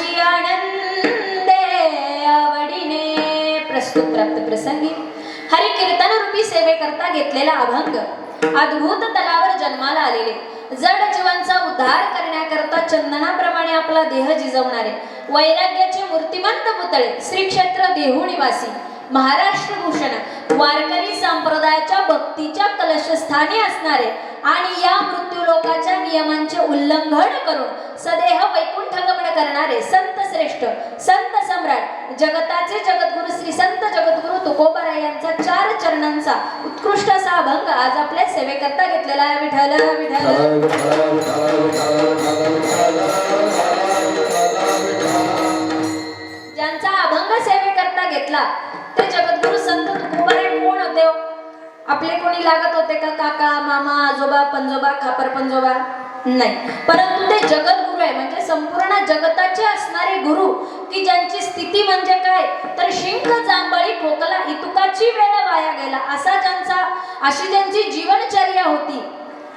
माझी आनंदे आवडीने. प्रस्तुत प्राप्त प्रसंगी हरी कीर्तन रूपी सेवे करता घेतलेला अभंग. अद्भुत तलावर जन्माला आलेले जड जीवांचा उद्धार करण्याकरता चंदनाप्रमाणे आपला देह जिजवणारे वैराग्याचे मूर्तिमंत पुतळे श्री क्षेत्र देहू निवासी महाराष्ट्र भूषण वारकरी संप्रदायाच्या भक्तीच्या कलशस्थानी असणारे आणि या मृत्यूलोकाच्या नियमांचे उल्लंघन करून सदेह वैकुंठ गमन करणारे संत श्रेष्ठ संत सम्राट जगताचे जगद्गुरु श्री संत जगद्गुरु तुकोबाराय यांचा 4 चरणांचा उत्कृष्ट असा अभंग आज आपल्या सेवेकरता घेतलेला आहे. विठ्ठल विठ्ठल. ज्यांचा अभंग सेवेकरता घेतला ते जगद्गुरु संत तुकोबाराय कोण होते? आपले कोणी लागत होते का? काका, मामा, आजोबा, पंजोबा, खापर पंजोबा? नाही, परंतु ते जगद्गुरु आहे. म्हणजे संपूर्ण जगताचे असणारे गुरु की ज्यांची स्थिती म्हणजे काय तर शिंक जांभळी खोकला इतुकाची वेळ वाया गेला अशी ज्यांची जीवनचर्या होती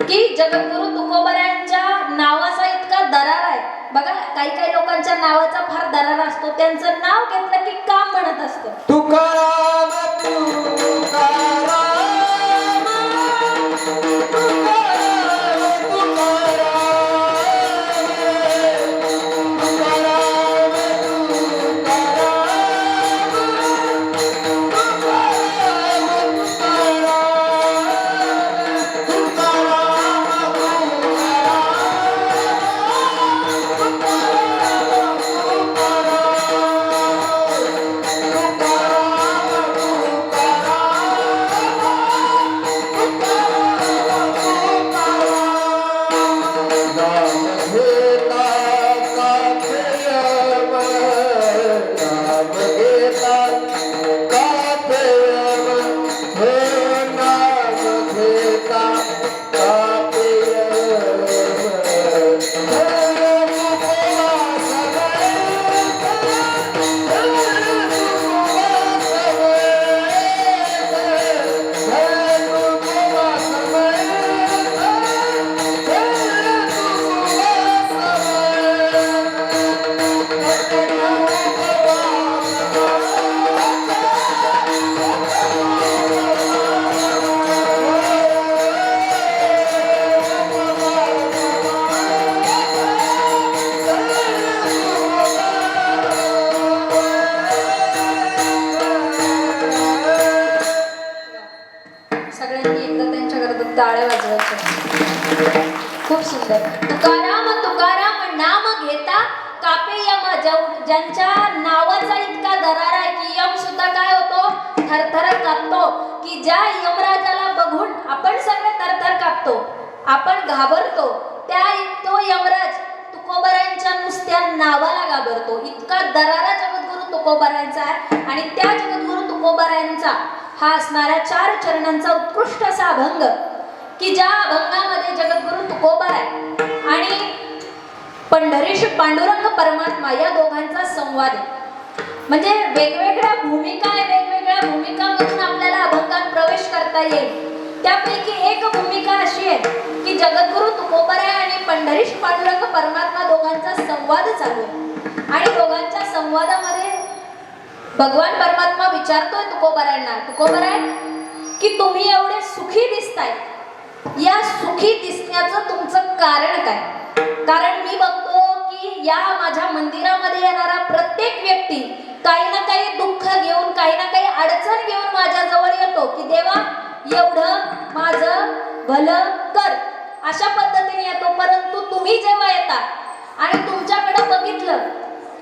की जगद्गुरु तुकोबारायांच्या नावाचा इतका दरार आहे. बघा, काही लोकांच्या नावाचा फार दरार असतो. त्यांचं नाव घेतलं की काम म्हणत असतं. तुकाराम तुकाराम खूप सुंदर. तुकाराम तुकाराम नाम घेता कापे यम. ज्यांच्या नावाचा इतका दरार आहे की यम सुद्धा काय होतो? थरथर कापतो. की ज्या यमराजाला बघून आपण सगळे थरथर कापतो, आपण घाबरतो, तो यमराज तुकोबारायांच्या नुसत्या नावाला घाबरतो. इतका दरारा जगद्गुरु तुकोबारायांचा आहे. आणि त्या जगद्गुरु तुकोबारायांचा हा असणाऱ्या 4 चरणांचा उत्कृष्ट असा अभंग की ज्या अभंगामध्ये जगद्गुरु तुकोबाराय आणि पंढरीश पांडुरंग परमात्मा या दोघांचा संवाद आहे. म्हणजे वेगवेगळ्या भूमिका आहे. वेगवेगळ्या भूमिकांमधून आपल्याला अभंगात प्रवेश करता येईल. त्यापैकी एक भूमिका अशी आहे की जगद्गुरु तुकोबाराय आणि पंढरीश पांडुरंग परमात्मा दोघांचा संवाद चालू आहे. आणि दोघांच्या संवादामध्ये भगवान परमात्मा विचारतोय तुकोबारायांना, तुकोबाराय की तुम्ही एवढे सुखी दिसताय, या सुखी दिसण्याचं तुमचं कारण काय? कारण मी बघतो की या माझ्या मंदिरामध्ये येणारा प्रत्येक व्यक्ती काही ना काही दुःख घेऊन, काही ना काही अडचण घेऊन माझ्या जवळ येतो की देवा एवढं माझं भलं कर, अशा पद्धतीने येतो. परंतु तुम्ही जेव्हा येता आणि तुमच्याकडे बघितलं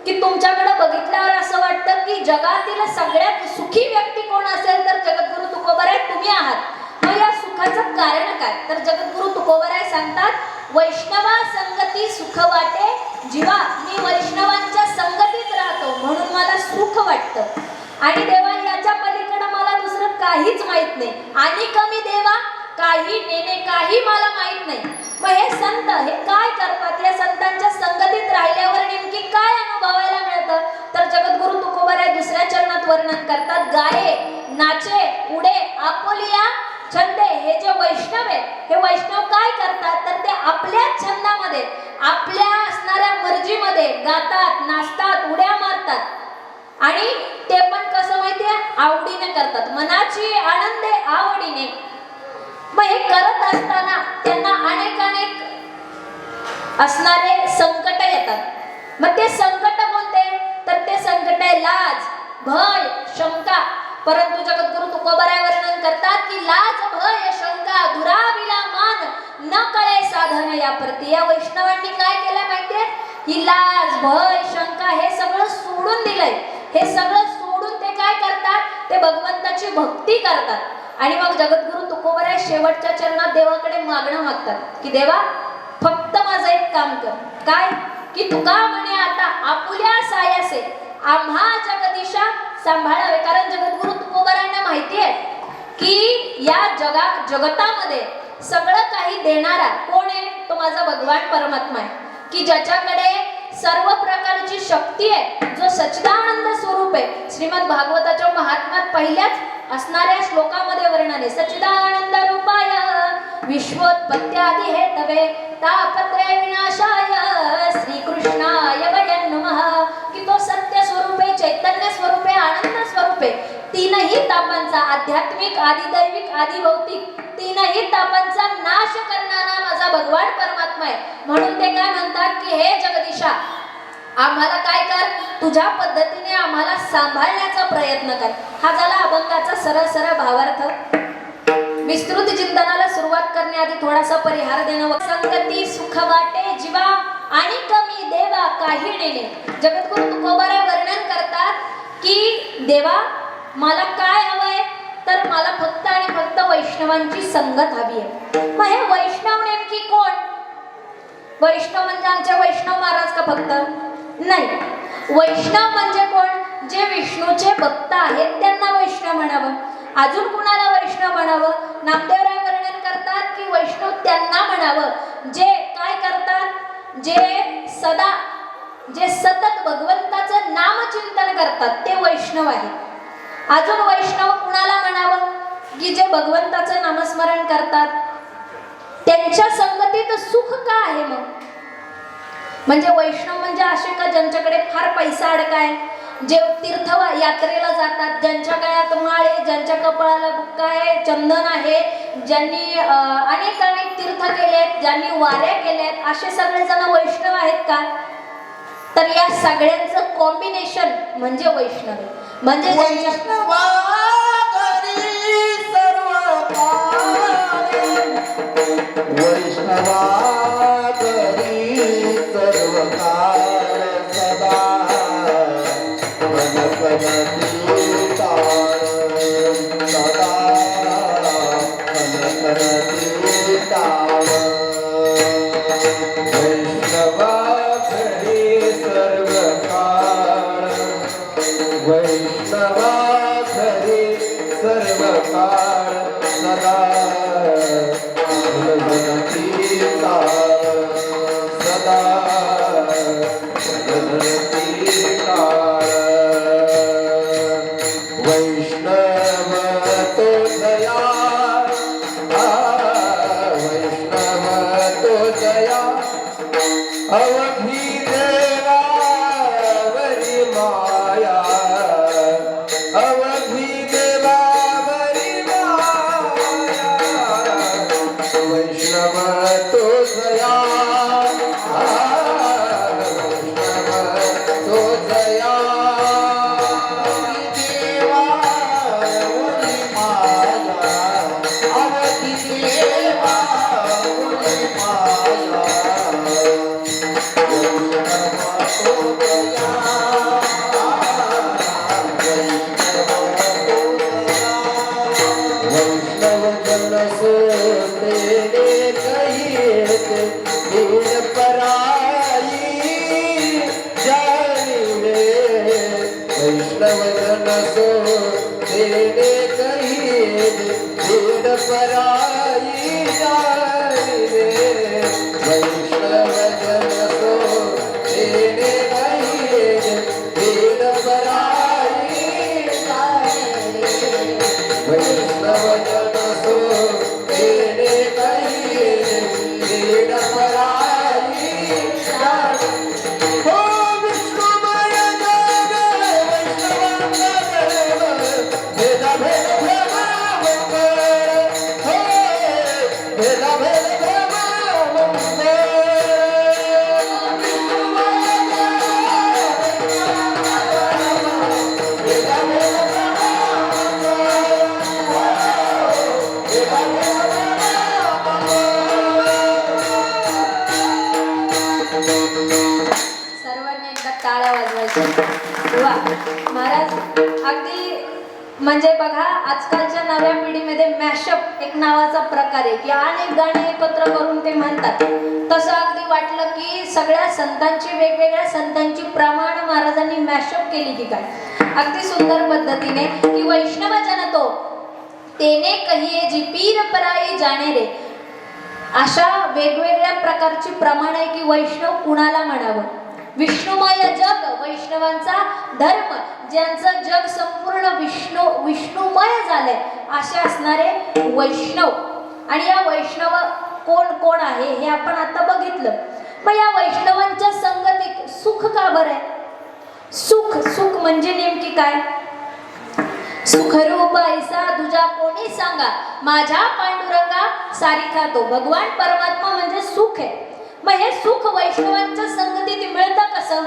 की तुमच्याकडे बघितल्यावर असं वाटतं की जगातील सगळ्यात सुखी व्यक्ती कोण असेल तर जगद्गुरु तुकोबाराय तुम्ही आहात. मग या सुखाचं कारण काय? तर जगद्गुरु तुकोबाराय सांगतात, वैष्णवा संगती सुख वाटे जीवा. मी वैष्णवांच्या संगतीत राहतो म्हणून मला सुख वाटतं. आणि देवा याच्या पलीकडे मला दुसरं काहीच माहित नाही. आणि कमी देवा काही नेणे काही मला माहित नाही. मग हे संत हे काय करतात? या संतांच्या संगतीत राहिल्यावर नेमकी काय अनुभवायला मिळतं? तर जगद्गुरु तुकोबाराय दुसऱ्या चरणात वर्णन करतात, गाये नाचे उडे आपोलिया छंदे. हे जे वैष्णव आहे हे वैष्णव काय करतात तर ते आपल्या छंदामध्ये आपल्या असणाऱ्या मर्जीमध्ये गातात, नाचतात, उड्या मारतात आणि ते पण कसं माहितीये, आवडीने करतात, मनाची आनंदे आवडीने. मग हे करत असताना त्यांना अनेक असणारे संकट येतात. मग ते संकट कोणते, तर ते संकट आहे लाज, भय, शंका. परंतु जगद्गुरु तुकोबाराय वर्णन करतात की लाज, भय, शंका दुराविला मान, न कळे साधन या प्रती. या वैष्णवांनी काय केलं माहितीये, ही लाज, भय, शंका हे सगळं सोडून दिलंय. हे सगळं सोडून ते काय करतात, ते भगवंताची भक्ती करतात. आणि मग जगद्गुरु तुकोबाराय शेवटच्या चरणात देवाकडे मागणं मागतात की देवा फक्त माझं एक काम कर. काय की तुका म्हणे आता आपुल्या सायासे आम्हा जगदीशा सांभाळावे. कारण जगद्गुरु तुकोबारायांना माहिती आहे की या जगतामध्ये सगळं काही देणारा कोण आहे, तो माझा भगवान परमात्मा आहे, की ज्याच्याकडे सर्व प्रकारची शक्ती आहे, जो सच्चिदानंद स्वरूप आहे. श्रीमद भागवताच्या महात्म्यात पहिल्याच असणाऱ्या श्लोकामध्ये वर्णन आहे, सच्चिदानंद रूपाय विश्वोत्पत्त्यादि हेतवे तापत्रय विनाशाय श्रीकृष्णाय वयं नमः. की तो सत्य स्वरूप आहे, चैतन्य स्वरूप आहे, आनंद स्वरूप आहे. तीनही तापांचा, आध्यात्मिक, आदिदैविक, आदिभौतिक, तीनही तापांचा नाश करणारा माझा भगवान परमात्मा आहे. म्हणून ते काय म्हणतात की हे जगदीशा आम्हाला काय कर, तुझ्या पद्धतीने आम्हाला सांभाळण्याचा प्रयत्न कर. हा झाला अभंगाचा सरळ भावार्थ. विस्तृत चिंतनाला सुरुवात करण्याआधी थोडासा परिहार देणं. संगती सुख वाटे जीवा आणि कमी देवा काही नेणे. जगद्गुरु तुकोबाराय वर्णन करतात की देवा मला काय हवंय, तर मला फक्त आणि फक्त वैष्णवांची संगत हवी आहे. मग हे वैष्णव नेमकी कोण? वैष्णव म्हणजे आमचे वैष्णव महाराज का फक्त नाही. वैष्णव म्हणजे कोण, जे विष्णूचे भक्त आहेत त्यांना वैष्णव म्हणावं. अजून कुणाला वैष्णव म्हणावं? नामदेवराय वर्णन करतात की वैष्णव त्यांना म्हणावं जे काय करतात, जे सतत भगवंताचं नामचिंतन करतात, ते वैष्णव आहे. अजून वैष्णव कुणाला म्हणावं, की जे भगवंताचं नामस्मरण करतात. त्यांच्या संगतीत सुख का आहे मग? म्हणजे वैष्णव म्हणजे असे का ज्यांच्याकडे फार पैसा अडकाय, जे तीर्थ यात्रेला जातात, ज्यांच्या गळ्यात माळ आहे, ज्यांच्या कपाळाला बुक्का आहे, चंदन आहे, ज्यांनी अनेक तीर्थ केलेत, ज्यांनी वाऱ्या केल्यात, असे सगळे जण वैष्णव आहेत का? तर या सगळ्यांचं कॉम्बिनेशन म्हणजे वैष्णव. म्हणजे वैष्णव महाराज वा महाराज अगदी म्हणजे बघा आजकालच्या नव्या पिढीमध्ये मॅशअप एक नावाचा प्रकार आहे की अनेक गाणी एकत्र करून ते म्हणतात. तसं अगदी वाटलं की सगळ्या संतांची वेगवेगळ्या संतांची प्रमाण महाराजांनी मॅशअप केली की काय. अगदी सुंदर पद्धतीने की वैष्णव जन तो तेने कहिए जी पीर पराई जाणे रे. अशा वेगवेगळ्या प्रकारची प्रमाण आहे की वैष्णव कुणाला म्हणावं. विष्णुमय जग वैष्णवांचा धर्म, ज्यांचं जग संपूर्ण विष्णुमय झालंय असे असणारे वैष्णव. आणि या वैष्णव कोण कोण आहे हे आपण आता बघितलं. मग या वैष्णवांच्या संगतीत सुख का बरं आहे. सुख सुख म्हणजे नेमकी काय. सुखरूप ऐसा तुझा कोणी सांगा, माझ्या पांडुरंगा सारिखा तो. भगवान परमात्मा म्हणजे सुख आहे. मग हे सुख वैष्णवांच्या संगतीत मिळतं कसं.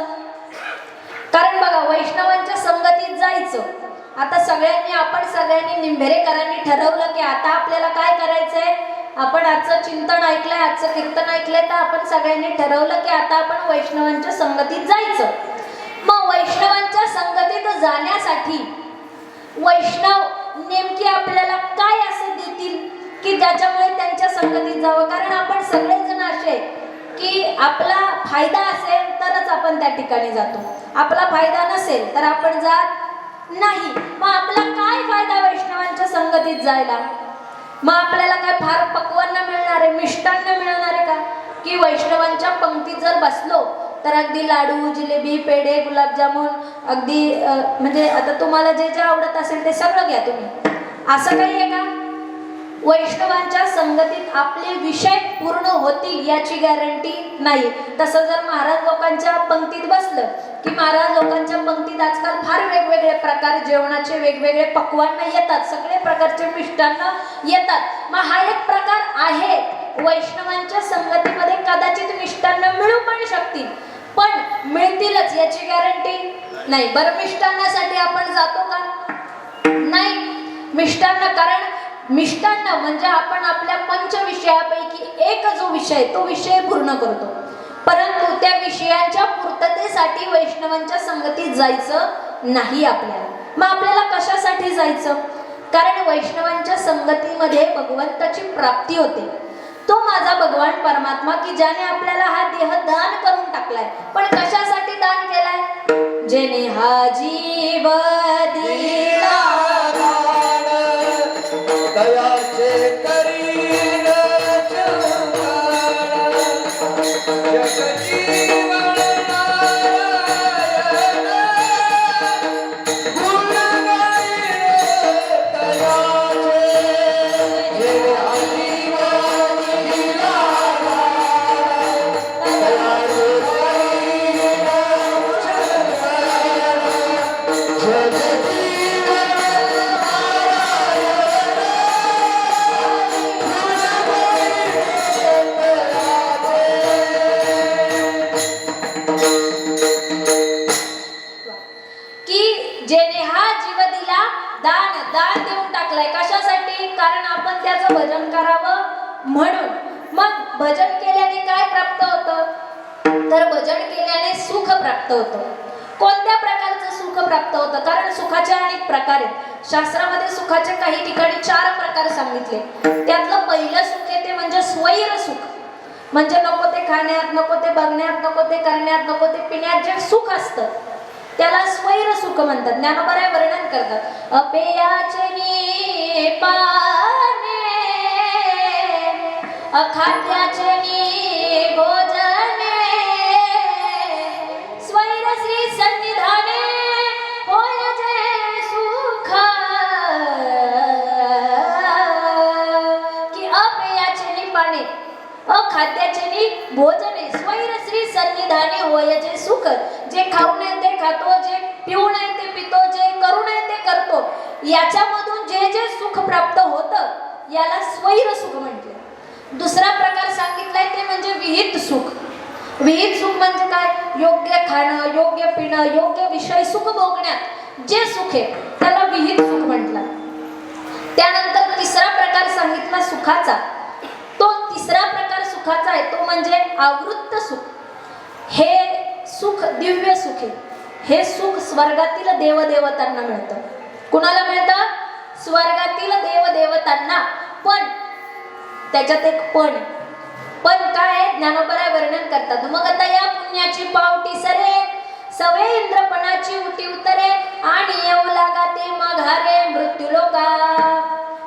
कारण बघा वैष्णवांच्या संगतीत जायचं. आता आपण सगळ्यांनी निंभेरेकरांनी ठरवलं की आता आपल्याला काय करायचंय. आपण आजचं चिंतन ऐकलंय, आजचं कीर्तन ऐकलंय, तर आपण सगळ्यांनी ठरवलं की आता आपण वैष्णवांच्या संगतीत जायचं. मग वैष्णवांच्या संगतीत जाण्यासाठी वैष्णव नेमकी आपल्याला काय असं देतील की ज्याच्यामुळे त्यांच्या संगतीत जावं. कारण आपण सगळेजण असे की आपला फायदा असेल तरच आपण त्या ठिकाणी जातो, आपला फायदा नसेल तर आपण जात नाही. मग आपला काय फायदा वैष्णवांच्या संगतीत जायला. मग आपल्याला काय फार पक्वान्न मिळणार आहे, मिष्टान्न मिळणार आहे का. की वैष्णवांच्या पंक्तीत जर बसलो तर अगदी लाडू जिलेबी पेढे गुलाबजामुन अगदी म्हणजे आता तुम्हाला जे जे आवडत असेल ते सगळं घ्या तुम्ही, असं काही आहे का. वैष्णवांच्या संगतीत आपले विषय पूर्ण होतील याची गॅरंटी नाही. तसं जर महाराज लोकांच्या पंक्तीत बसलं की महाराज लोकांच्या पंक्तीत आजकाल फार वेगवेगळे प्रकार जेवणाचे वेगवेगळे पक्वान्न येतात, सगळे प्रकारचे मिष्टान्न येतात. मग हा एक प्रकार आहे. वैष्णवांच्या संगतीमध्ये कदाचित मिष्टान्न मिळू पण शकतील, पण मिळतीलच याची गॅरंटी नाही. बरं मिष्टान्नासाठी आपण जातो का. नाही मिष्टान्न, कारण मिष्टान्न म्हणजे आपण आपल्या पंचविषयापैकी एक जो विषय तो विषय पूर्ण करतो. परंतु त्या विषयांच्या पूर्ततेसाठी वैष्णवांच्या संगतीत जायचं नाही आपल्याला. मग आपल्याला कशासाठी जायचं. कारण वैष्णवांच्या संगतीमध्ये भगवंताची प्राप्ती होते. तो माझा भगवान परमात्मा की ज्याने आपल्याला हा देह दान करून टाकलाय. पण कशासाठी दान केलाय. जेने हा जीव दिला दयाचे करीन चंगाळ, जगजीवन नारायण गुण गाईन दयाचे. जे आजीवन दिला दयाचे करीन चंगाळ, जगजीवन दान देऊन टाकलाय. कशासाठी. कारण आपण त्याचं भजन करावं म्हणून. मग भजन केल्याने काय प्राप्त होतं. तर भजन केल्याने सुख प्राप्त होतं. कोणत्या प्रकारचं सुख प्राप्त होतं. कारण सुखाचे अनेक प्रकार आहेत. शास्त्रामध्ये सुखाचे काही ठिकाणी 4 प्रकार सांगितले. त्यातलं पहिलं सुख आहे ते म्हणजे स्वैर सुख. म्हणजे नको ते खाण्यात, नको ते बघण्यात, नको ते करण्यात, नको ते पिण्यात जे सुख असतं त्याला स्वैर सुख म्हणतात. ज्ञानोबा वर्णन करतात. अपेयाचे पाने अखाद्याचे भोजने स्वैर श्री सन्निधाने होय जे सुख. की अपेयाचे पाने अखाद्याचे भोजने स्वैर श्री सन्निधाने होय जे सुख. जे खाऊ नये ते खातो, जे पिऊ नये ते पितो, जे करू नये ते करतो. याच्यामधून जे जे सुख प्राप्त होतं याला स्वैर सुख म्हटले. दुसरा प्रकार सांगितलाय ते म्हणजे विहित सुख. विहित सुख म्हणजे काय. योग्य खाणं, योग्य पिणं, योग्य विषय सुख भोगण्यात जे सुख आहे त्याला विहित सुख म्हटलं. त्यानंतर तिसरा प्रकार सांगितला सुखाचा. तो तिसरा प्रकार सुखाचा आहे तो म्हणजे आवृत्त सुख. हे सुख दिव्य सुख आहे. हे सुख स्वर्गातील देवदेवतांना मिळतं. कुणाला मिळतं? स्वर्गातील देवदेवतांना. पण त्याच्यात एक पण काय आहे? ज्ञानोबराय वर्णन करतात. मग आता या पुण्याची पावटी सरे, सवे इंद्रपणाची उटी उतरे, आणि येऊ लागा ते माघारे मृत्यू लोका.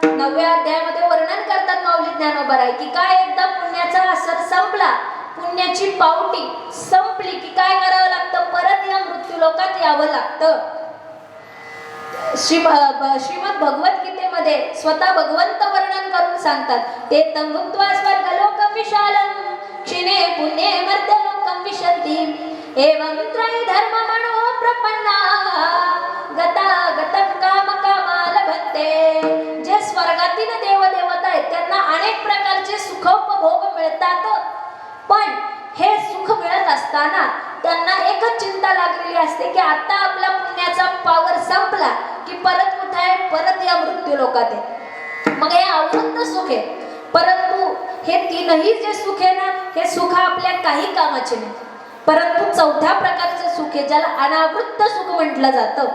9व्या अध्यायामध्ये वर्णन करतात माऊली ज्ञानोबराय की काय एकदा पुण्याचा असर संपला, पुण्याची पावटी संपली की काय करावं लागतं? परत या मृत्यू लोकात यावं लागतं. श्रीमद भगवद्गीतेमध्ये स्वतः भगवंत वर्णन करून सांगतात, ते तंभुक्त्वा स्वर्गलोक विशालम क्षिणे पुण्ये मर्त्यलोकं विशन्ति एवं त्रयी धर्म मनो प्रपन्ना गता गतं काम कामा लभन्ते. जे स्वर्गातील देवदेवता आहेत त्यांना अनेक प्रकारचे सुखोपभोग मिळतात, पण हे सुख मिळत असताना त्यांना एकच चिंता लागलेली असते की आता आपला पुण्याचा पावर संपला की परत कुठे आहे? परत या मृत्यू लोकात आहे. मग हे आवृत्त सुख आहे, परंतु हे तीनही जे सुख आहे ना, हे सुख आपल्या काही कामाचे नाही. परंतु चौथ्या प्रकारचं सुख आहे ज्याला अनावृत्त सुख म्हटलं जातं,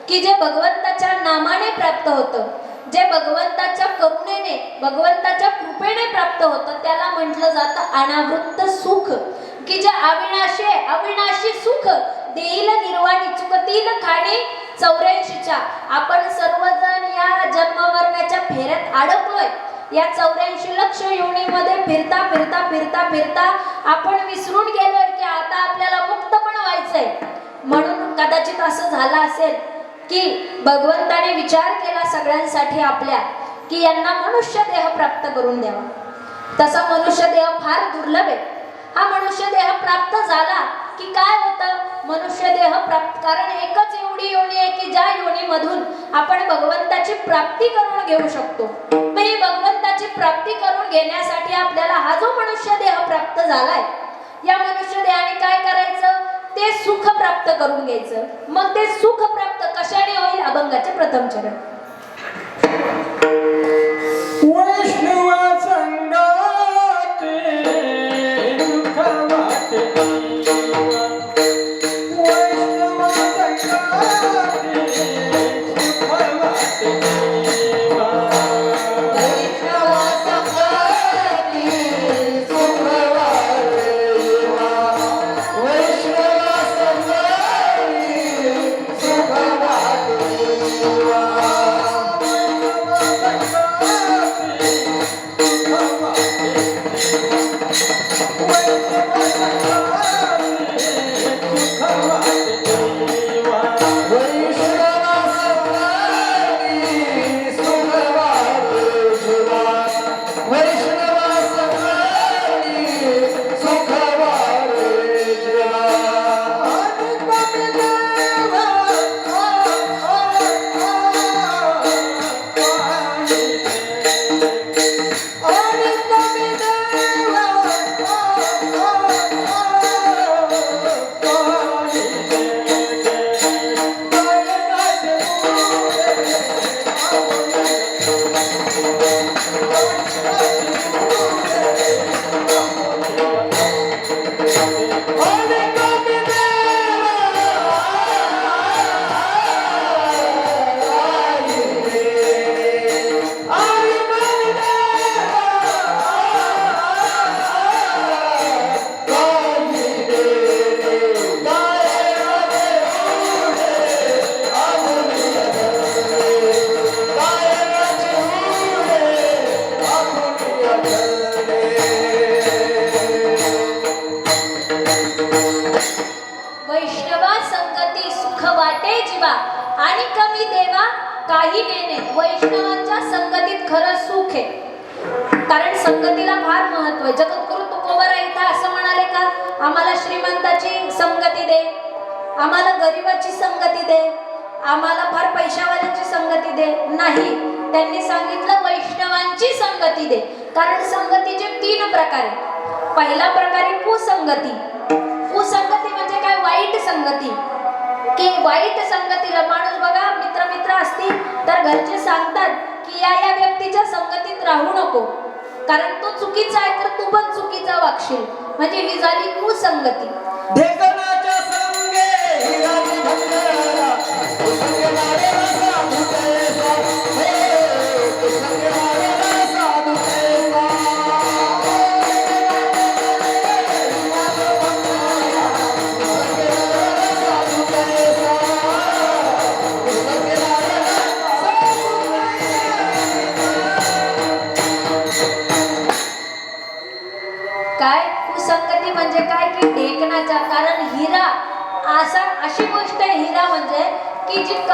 की जे भगवंताच्या नामाने प्राप्त होतं, जे भगवंताच्या करुणेने, भगवंताच्या कृपेने प्राप्त होतं, त्याला म्हटलं जातं अनावृत्त सुख. की जे अविनाशी आहे, अविनाशी सुख देईल निर्वाणी चुकतील खाणी 84च्या. आपण सर्वजण या जन्ममरणाच्या फेऱ्यात अडकलोय. या 84 लक्ष योनीमध्ये फिरता फिरता फिरता फिरता आपण विसरून गेलोय की आता आपल्याला मुक्त पण व्हायचंय. म्हणून कदाचित असं झालं असेल की भगवंताने विचार केला सगळ्यांसाठी आपल्या की यांना मनुष्य देह प्राप्त करून द्यावा. तसा मनुष्य देह फार दुर्लभ आहे. हा मनुष्य देह प्राप्त झाला की काय होतं? मनुष्य देह प्राप्त, कारण एकच एवढी योनी आहे की ज्या योनीमधून आपण भगवंताची प्राप्ती करून घेऊ शकतो. मग ही भगवंताची प्राप्ती करून घेण्यासाठी आपल्याला हा जो मनुष्य देह प्राप्त झालाय, या मनुष्य देहाने काय करायचं? ते सुख प्राप्त करून घ्यायचं. मग ते सुख प्राप्त कशाने होईल? अभंगाचे प्रथम चरण. वैष्णव संगाते दुःख वाटे, वैष्णव संगाते सुख वाटे, वैष्णव संगाते सुख वाटे, वैष्णव संगाते सुख वाटे. आणि कमी देवा काही नेणे. वैष्णवांच्या संगतीत खरं सुख आहे, कारण संगतीला फार महत्व आहे. जगद्गुरु तुकोबरा इथं असं म्हणाले का आम्हाला श्रीमंताची संगती दे, आम्हाला गरीबाची संगती दे, आम्हाला फार पैशावाल्याची संगती दे? नाही, त्यांनी सांगितलं वैष्णवांची संगती दे. कारण संगतीचे 3 प्रकार आहेत. पहिला प्रकार आहे कुसंगती. कुसंगती म्हणजे काय? वाईट संगती. की वाईट संगतीला माणूस बघा, मित्र असतील तर घरचे सांगतात की या व्यक्तीच्या संगतीत राहू नको, कारण तो चुकीचा आहे तर तू पण चुकीचा वागशील. म्हणजे ही झाली कुसंगती. ढेकणाच्या संगे हिराची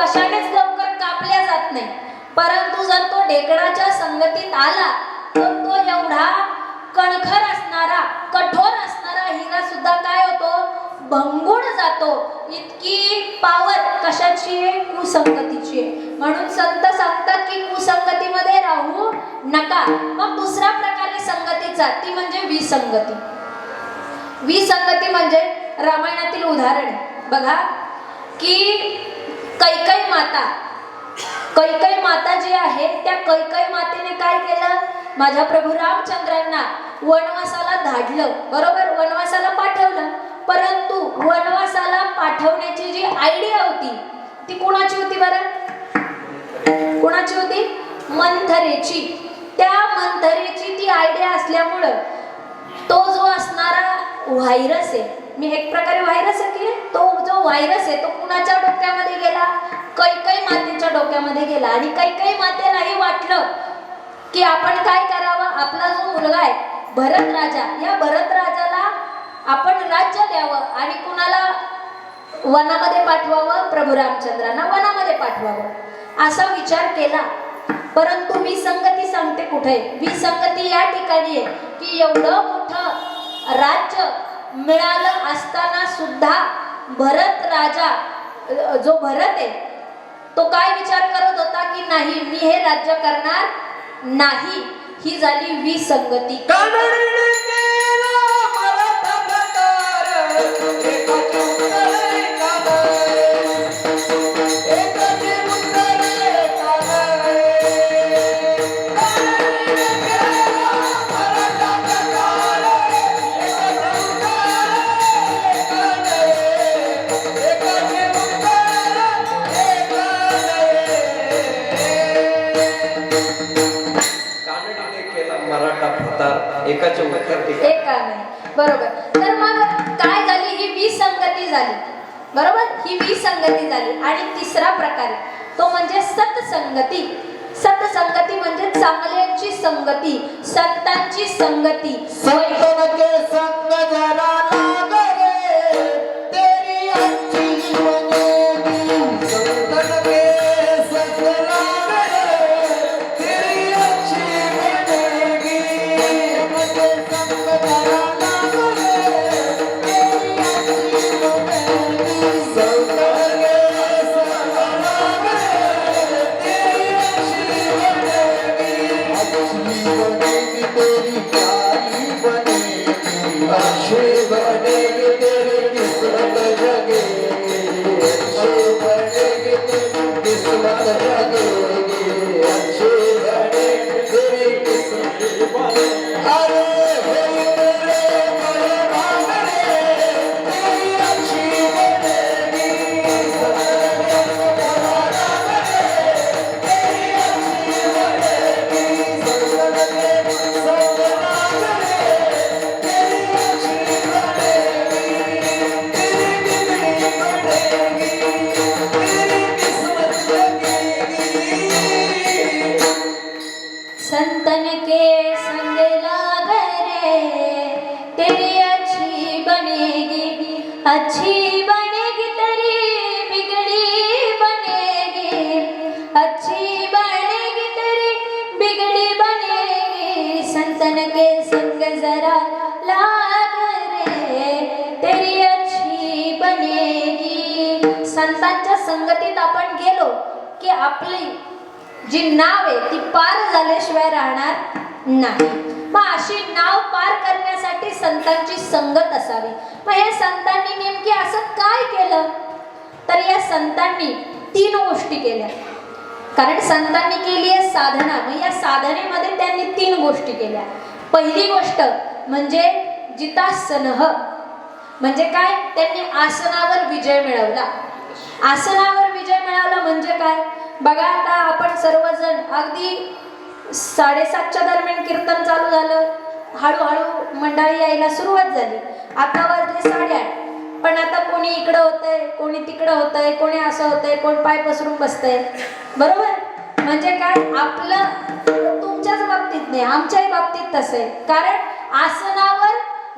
कशानेच लवकर कापल्या जात नाही. परंतु जर तो ढेकणाच्या संगतीत आला तर तो एवढा कणखर असणारा, कठोर असणारा हिरा सुद्धा काय होतो, भंगून जातो. इतकी पावर कशाची आहे, कुसंगतीची आहे. म्हणून संत सांगतात की कुसंगतीमध्ये राहू नका. मग दुसरा प्रकार आहे संगतीचा, ती म्हणजे विसंगती. विसंगती म्हणजे रामायणातील उदाहरण आहे. बघा की कैकई माता जी आहे, त्या कैकई मातेने काय केलं, माझ्या प्रभू रामचंद्रांना वनवासाला धाडलं, बरोबर, वनवासाला पाठवलं. परंतु वनवासाला पाठवण्याची जी आयडिया होती ती कोणाची होती बरं, कोणाची होती, मंथरेची. त्या मंथरेची ती आयडिया असल्यामुळं तो जो असणारा व्हायरस आहे, मी एक प्रकारे व्हायरस आहे की तो जो व्हायरस आहे तो कुणाच्या डोक्यामध्ये गेला, कैकई मातेच्या डोक्यामध्ये गेला. आणि कैकई मातेलाही वाटलं की आपण काय करावं, आपला जो मुलगा आहे भरत राजा, या भरत राजाला आपण राज्य द्यावं आणि कुणाला वनामध्ये पाठवावं, प्रभू रामचंद्रांना वनामध्ये पाठवावं असा विचार केला. परंतु विसंगती सांगते कुठे, विसंगती या ठिकाणी आहे की एवढं मोठं राज्य मिळालं असताना सुद्धा भरत राजा, जो भरत आहे तो काय विचार करत होता की नाही, मी हे राज्य करणार नाही. ही झाली विसंगती. एकाच्या उत्तर एका नाही, बरोबर. तर मग काय झाली, ही विसंगती झाली, बरोबर, ही विसंगती झाली. आणि तिसरा प्रकार तो म्हणजे सत्संगती. सत्संगती म्हणजे चांगल्याची संगती, संतांची संगती. संतन के संग जरा लाग रे, तेरी अच्छी बनेगी. संतन के संग लाग रे, तेरी अच्छी बनेगी. संग जरा लाग रे, तेरी अच्छी बनेगी. संतन के संग लाग रे, तेरी अच्छी बनेगी. अच्छी बनेगी तेरी प्यारी बनेगी. अच्छी बनेगी तेरी किस्मत जगेगी. अच्छी बनेगी तेरी किस्मत जगेगी. अच्छी बनेगी तेरी किस्मत बनेगी. अरे हे तेरे बड़े भाग रे, तेरी अच्छी बनेगी. सपने में बड़ा राग रे, तेरी अच्छी बनेगी. सपने में सब राग रे, तेरी अच्छी बनेगी. तेरी बिगड़ी बनेगी, तेरी किस्मत जगेगी. संतन के संग लाग रे, तेरी अच्छी बनेगी, अच्छी बनेगी तेरी बिगड़ी बनेगी, अच्छी बनेगी तेरी बिगड़ी बनेगी. संतन के संग जरा लाग रे, तेरी अच्छी बनेगी. संतांच्या संगतीत आपण गेलो की आपली जी नाव आहे ती पार झाल्याशिवाय राहणार नाही. मग अशी नाव पार करण्यासाठी संतांची संगत असावी. मग या संतांनी नेमकी असं काय केलं, तर या संतांनी 3 गोष्टी केल्या. कारण संतांनी केली आहे साधना, मग या साधनेमध्ये त्यांनी 3 गोष्टी केल्या. पहिली गोष्ट म्हणजे जितासनह, म्हणजे काय, त्यांनी आसनावर विजय मिळवला. आसनावर विजय मिळवला म्हणजे काय, बघा आता आपण सर्वजण अगदी 7:30च्या दरम्यान कीर्तन चालू झालं, हळूहळू मंडळी यायला सुरुवात झाली. आता वाजले 8:30, पण आता कोणी इकडं होतंय, कोणी तिकडं होतंय, कोणी असं होतंय, कोण पाय पसरून बसतंय, बरोबर. म्हणजे काय, आपलं तुमच्याच बाबतीत नाही, आमच्याही बाबतीत तसं आहे. कारण आसनावर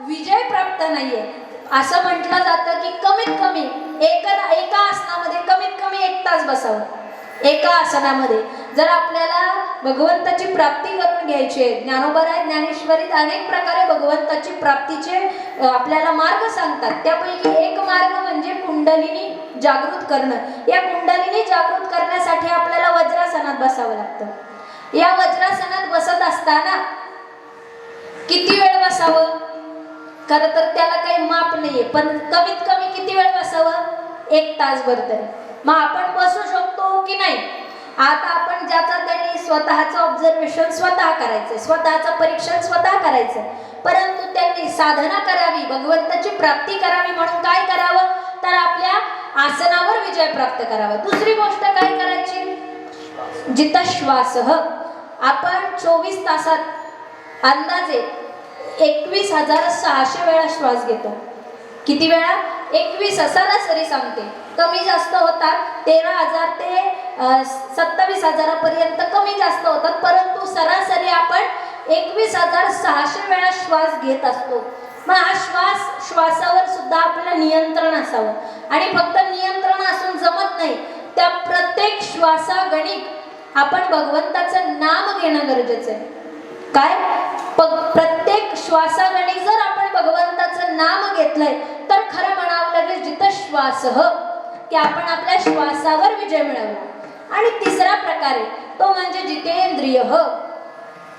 विजय प्राप्त नाहीये. असं म्हटलं जातं की कमीत कमी एका आसनामध्ये कमीत कमी 1 तास तास बसावं एका आसनामध्ये. जर आपल्याला भगवंताची प्राप्ती करून घ्यायची आहे, ज्ञानोबराय ज्ञानेश्वरीत अनेक प्रकारे भगवंताची प्राप्तीचे आपल्याला मार्ग सांगतात. त्यापैकी एक मार्ग म्हणजे कुंडलिनी जागृत करणं. या कुंडलिनी जागृत करण्यासाठी आपल्याला वज्रासनात बसावं लागतं. या वज्रासनात बसत असताना किती वेळ बसावं? खरं तर त्याला काही माप नाहीये, पण कमीत कमी किती वेळ बसावं? 1 तासभर तरी. मग आपण बसू शकतो की नाही? आता आपण ज्याचा त्यांनी स्वतःचं ऑब्झर्वेशन स्वतः करायचं, स्वतःचं परीक्षण स्वतः करायचं. परंतु त्यांनी साधना करावी, भगवंताची प्राप्ती करावी म्हणून काय करावं? तर आपल्या आसनावर विजय प्राप्त करावा. दुसरी गोष्ट काय करायची? जितश्वास. आपण 24 तासात अंदाजे 21,600 वेळा श्वास घेतो. किती वेळा? 21. सरासरी सांगते, कमी जास्त होतात 13,000 ते 27,000 पर्यंत कमी जास्त होतात, परंतु सरासरी आपण 21,600 वेळा श्वास घेत असतो. मग हा श्वासावर सुद्धा आपल्याला नियंत्रण असावं. आणि फक्त नियंत्रण असून जमत नाही, त्या प्रत्येक श्वासागणिक आपण भगवंताचं नाम घेणं गरजेचं आहे. काय? प्रत्येक श्वासागणिक जर आपण भगवंताचं नाम घेतलंय तर खरं म्हणावं लागेल जितश्वास, की आपण आपल्या श्वासावर विजय मिळवला. आणि तिसरा प्रकार आहे तो म्हणजे जितेंद्रिय,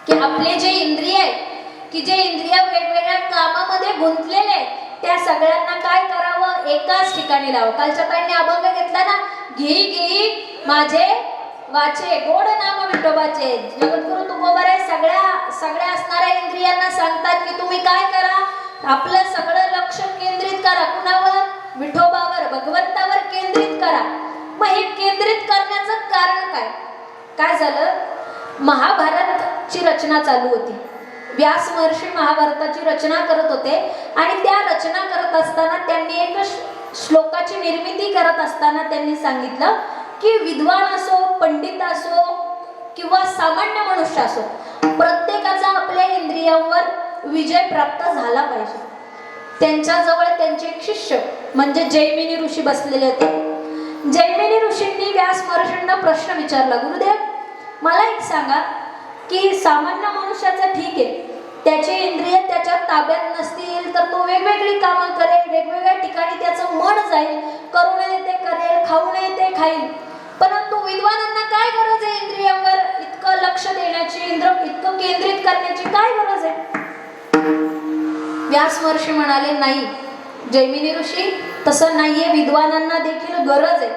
की आपले जे इंद्रिय आहे, की जे इंद्रिय वेगवेगळ्या कामामध्ये गुंतलेले आहे, त्या सगळ्यांना काय करावं? एकाच ठिकाणी लावावं. कालच्या ताईंनी अभंग घेतला ना, घेई घेई माझे वाचे गोड नाम विठोबाचे. जगद्गुरु तुकोबाराय सगळ्या असणाऱ्या इंद्रियांना सांगतात की तुम्ही काय करा? आपलं सगळं लक्ष केंद्रित करा. कुणावर? विठोबावर, भगवंतावर केंद्रित करा. मग हे केंद्रित करण्याचं कारण काय? काय झालं? महाभारतची रचना चालू होती. व्यास महर्षी महाभारताची रचना करत होते आणि त्या रचना करत असताना त्यांनी एक श्लोकाची निर्मिती करत असताना त्यांनी सांगितलं की विद्वान असो, पंडित असो किंवा सामान्य मनुष्य असो, प्रत्येकाचा आपल्या इंद्रियांवर विजय प्राप्त झाला पाहिजे. त्यांच्याजवळ त्यांचे एक शिष्य म्हणजे जैमिनी ऋषी बसलेले होते. जैमिनी ऋषींनी व्यास महर्षींना प्रश्न विचारला, गुरुदेव मला एक सांगा की सामान्य मनुष्याचं ठीक आहे, त्याचे इंद्रिय त्याच्या ताब्यात नसतील तर तो वेगवेगळी कामं करेल, वेगवेगळ्या ठिकाणी त्याचं मन जाईल, करू नये ते करेल, खाऊ नये ते खाईल. परंतु विद्वानांना काय गरज आहे इंद्रियांवर इतकं लक्ष देण्याची, इतकं केंद्रित करण्याची काय गरज आहे? व्यास महर्षी म्हणाले, नाही जैमिनी ऋषी, तसं नाहीये, विद्वानांना देखील गरज आहे.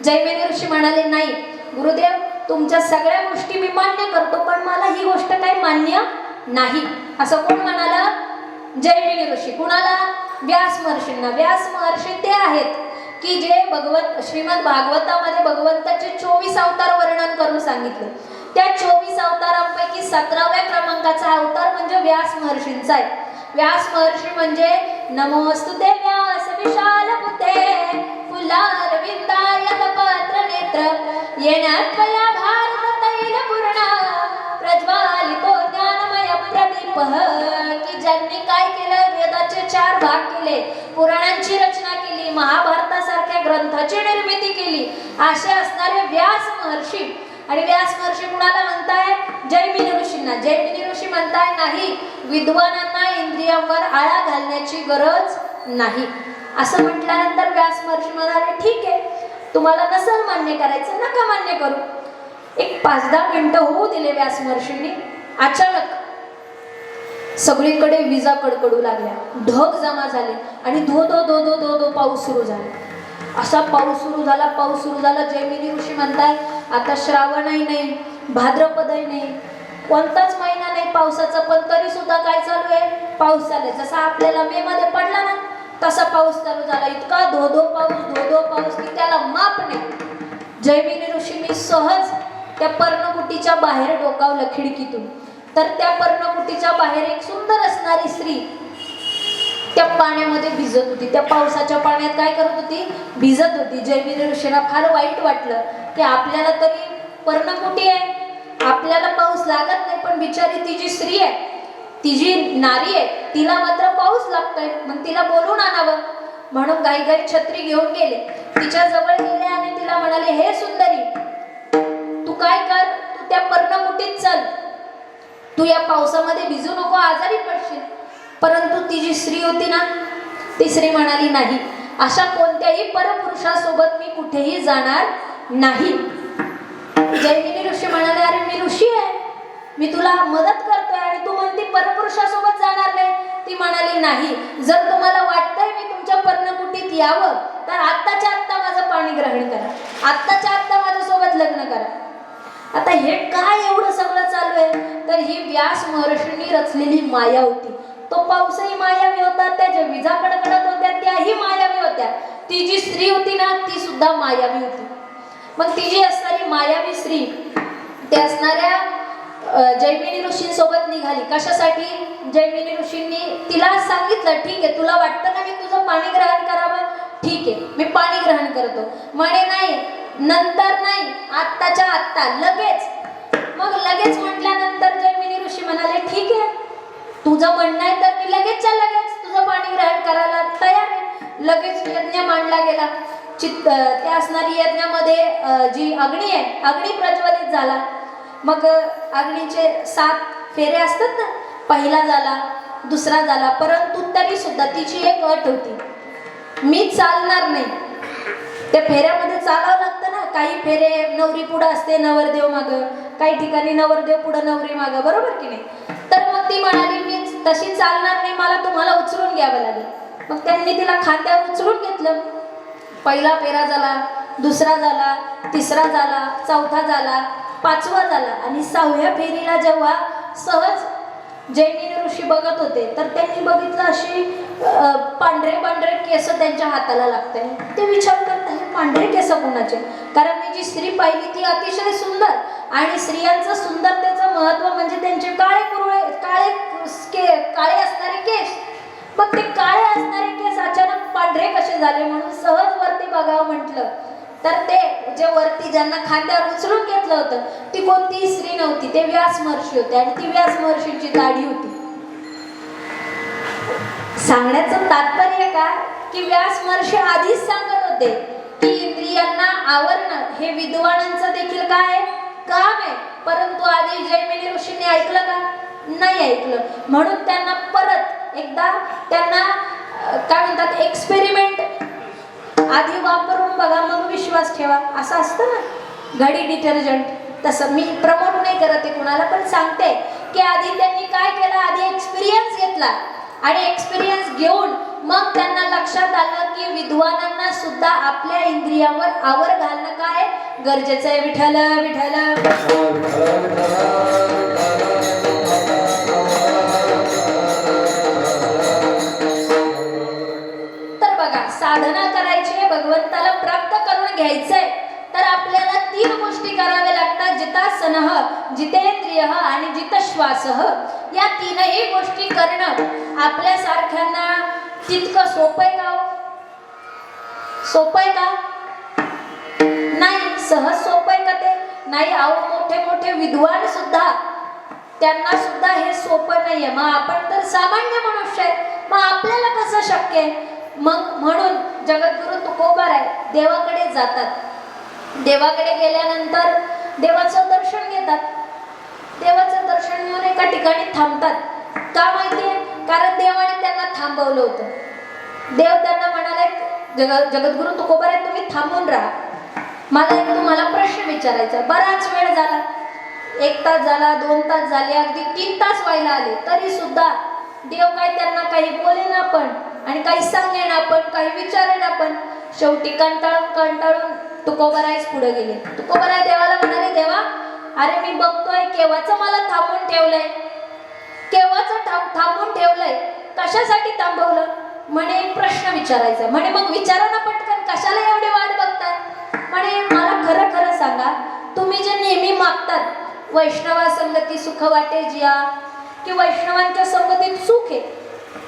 जैमिनी ऋषी म्हणाले, नाही गुरुदेव, तुमच्या सगळ्या गोष्टी मी मान्य करतो, पण मला ही गोष्ट काही मान्य नाही. असं कोण म्हणाला? जैमिनी ऋषी. कुणाला? व्यास महर्षींना. व्यास महर्षी ते आहेत की जे श्रीमद भागवतामध्ये भगवंताचे 24 अवतार वर्णन करून सांगितले. त्या 24 अवतारांपैकी 17व्या क्रमांकाचा अवतार म्हणजे व्यास महर्षींचा आहे. व्यास महर्षी म्हणजे नमोस्तुते व्यास विशाल बुद्धे फुलारविंदाय कपात्र नेत्र येण्यात्वया भारत तैल पूर्ण प्रज्वालितो ज्ञानमय प्रदीप. की ज्यांनी काय केलं? वेदाचे 4 भाग केले, पुराणांची रचना केली, महाभारतासारख्या ग्रंथाची निर्मिती केली, असे असणारे व्यास महर्षी. आणि व्यास महर्षी कुणाला म्हणताय? जैमिनी ऋषींना. जैमिनी ऋषी म्हणताय, नाही विद्वानांना इंद्रियांवर आळा घालण्याची गरज नाही. असं म्हटल्यानंतर व्यास महर्षी म्हणाले, ठीक आहे, तुम्हाला नसेल मान्य करायचं, नका मान्य करू. एक 5-10 मिनिटं होऊ दिले व्यास महर्षींनी. अचानक सगळीकडे विजा कडकडू लागल्या, ढग जमा झाले आणि धो धो धो धो धो धो पाऊस सुरू झाला. असा पाऊस सुरू झाला. जैमिनी ऋषी म्हणताय, आता श्रावणही नाही, भाद्रपदही नाही, कोणताच महिना नाही पावसाचा, पण तरी सुद्धा काय चालू आहे? पाऊस चालू आहे. जसा आपल्याला मे मध्ये पडला ना तसा पाऊस चालू झाला. इतका धो धो पाऊस की त्याला माप नाही. जैमिनी ऋषींनी सहज त्या पर्णकुटीच्या बाहेर डोकावलं खिडकीतून. तर त्या पर्णकुटीच्या बाहेर एक सुंदर असणारी स्त्री त्या पाण्यामध्ये भिजत होती. त्या पावसाच्या पाण्यात काय करत होती? भिजत होती. जैमिनी ऋषींना फार वाईट वाटलं की आपल्याला तरी पर्णकुटी आहे, आपल्याला पाऊस लागत नाही, पण बिचारी ती जी स्त्री आहे, ती जी नारी आहे, तिला मात्र पाऊस लागतोय, मग तिला बोलून आणावं. म्हणून घाईघाई छत्री घेऊन गेले, तिच्या जवळ गेले आणि तिला म्हणाले, हे तू या पावसामध्ये भिजू नको, आजारी पडशील. परंतु ती जी स्त्री होती ना, ती स्त्री म्हणाली नाही, अशा कोणत्याही परपुरुषासोबत मी कुठेही जाणार नाही. जैमिनी ऋषी म्हणाले, अरे मी ऋषी आहे, मी तुला मदत करतोय आणि तू म्हणती परपुरुषासोबत जाणार नाही. ती म्हणाली नाही, जर तुम्हाला वाटतंय मी तुमच्या पर्णकुटीत यावं तर आत्ताच्या आत्ता माझं पाणी ग्रहण करा, आत्ताच्या आत्ता माझ्यासोबत लग्न करा. आता हे काय एवढं सगळं चालू आहे, तर ही व्यास महर्षींनी रचलेली माया होती. तो पाऊसही मायावी होता, त्या ज्या विजा कडकडत होत्या त्याही मायावी होत्या. ती जी स्त्री होती ना, ती सुद्धा मायावी होती. मग ती जी असणारी मायावी स्त्री ते असणाऱ्या जैमिनी ऋषींसोबत निघाली. कशासाठी? जैमिनी ऋषींनी तिला सांगितलं, ठीक आहे तुला वाटतं ना मी तुझं पाणी ग्रहण करावं, ठीक आहे मी पाणी ग्रहण करतो. म्हणे नाही, नंतर नाही, आत्ताच्या आत्ता, लगेच. मग लगेच म्हटल्यानंतर जैमिनी ऋषी म्हणाले, ठीक आहे तुझं म्हणणं आहे तर मी लगेचच्या लगेच तुझं पाणी ग्रहण करायला तयार आहे. लगेच यज्ञ मांडला गेला. त्या असणारी यज्ञामध्ये जी अग्नी आहे, अग्नी प्रज्वलित झाला. मग अग्नीचे 7 फेरे असतात ना, पहिला झाला, दुसरा झाला. परंतु तरी सुद्धा तिची एक अट होती, मी चालणार नाही. त्या फेऱ्यामध्ये चालावं लागतं ना, काही फेरे नवरी पुढं असते, नवरदेव मागं, काही ठिकाणी नवरदेव पुढं, नवरी मागं, बरोबर की नाही. तर मग ती म्हणाली, मी तशी चालणार नाही, मला तुम्हाला उचलून घ्यावं लागेल. मग त्यांनी तिला खांद्यावर उचलून घेतलं. पहिला फेरा झाला, दुसरा झाला, तिसरा झाला, चौथा झाला, 5वा झाला आणि 6व्या फेरीला जेव्हा सहज जैमिनी ऋषी बघत होते तर त्यांनी बघितलं अशी पांढरे पांढरे केस त्यांच्या हाताला लागते. ते विचार करत हे पांढरे केस कोणाचे? कारण मी जी स्त्री पाहिली ती अतिशय सुंदर, आणि स्त्रियांचं सुंदरतेचं महत्व म्हणजे त्यांचे काळे कुरळे, काळे असणारे केस. मग ते काळे असणारे केस अचानक पांढरे कसे झाले म्हणून सहज वरती बघावं म्हटलं. तर ते जे वरती ज्यांना खांद्यावर उचलून घेतलं होतं ती कोणतीही स्त्री नव्हती, ते व्यास महर्षी होते. आणि ती व्यास महर्षींची दाढी होती. सांगण्याचं तात्पर्य काय की व्यास महर्षी आधीच सांगत होते की इंद्रियांना आवरणं हे विद्वानांचं देखील काय काम आहे. परंतु आधी जैमिनी ऋषींनी ऐकलं का? नाही ऐकलं. म्हणून त्यांना परत एकदा त्यांना काय म्हणतात, एक्सपेरिमेंट आधी वापरून बघा मग विश्वास ठेवा, असं असतं ना घडी डिटर्जंट. तसं मी प्रमोट नाही करत आहे कुणाला, पण सांगते की आधी त्यांनी काय केलं, आधी एक्सपिरियन्स घेतला आणि एक्सपिरियन्स घेऊन मग त्यांना लक्षात आलं की विद्वानांना सुद्धा आपल्या इंद्रियावर आवर घालणं काय गरजेचं आहे. विठ्ठल विठ्ठल. तर बघा, साधना करायची आहे, भगवंताला प्राप्त करून घ्यायचंय तर आपल्याला 3 गोष्टी कराव्या लागतात. जितासनः, जितेंद्रियः आणि जितश्वासः. या 3ही गोष्टी करणं आपल्यासारख्यांना तितकं सोपं आहे का? सोपं आहे का? नाही. सहज सोपं आहे का ते? नाही. अहो, मोठे मोठे विद्वान सुद्धा, त्यांना सुद्धा हे सोपं नाहीये. मग आपण तर सामान्य मनुष्य आहे, मग आपल्याला कसं शक्य आहे? मग म्हणून जगद्गुरु तुकोबाराय देवाकडे जातात. देवाकडे गेल्यानंतर देवाचं दर्शन घेतात. देवाचं दर्शन घेऊन एका ठिकाणी थांबतात. का माहितीये? कारण देवाने त्यांना थांबवलं होतं. देव त्यांना म्हणाले, जगद्गुरु तुकोबाराय तुम्ही थांबून राहा, मला एक तुम्हाला प्रश्न विचारायचा. बराच वेळ झाला, 1 तास झाला, 2 तास झाले, अगदी 3 तास व्हायला आले, तरी सुद्धा देव काय त्यांना काही बोलेना पण आणि काही सांगेना पण, काही विचारेना पण. शेवटी कंटाळून तुकोबारायच पुढे गेले. तुकोबाराय देवाला म्हणाले, देवा अरे मी बघतोय केव्हाचं मला थांबून ठेवलंय, केव्हाचं थांबून ठेवलंय, कशासाठी थांबवलं? म्हणे एक प्रश्न विचारायचा. म्हणे मग विचारा ना पटकन, कशाला एवढी वाट बघताय? म्हणे मला खरं खरं सांगा, तुम्ही जे नेहमी मागतात, वैष्णवा संगती सुख वाटे जिया, की वैष्णवांच्या संगतीत सुख आहे,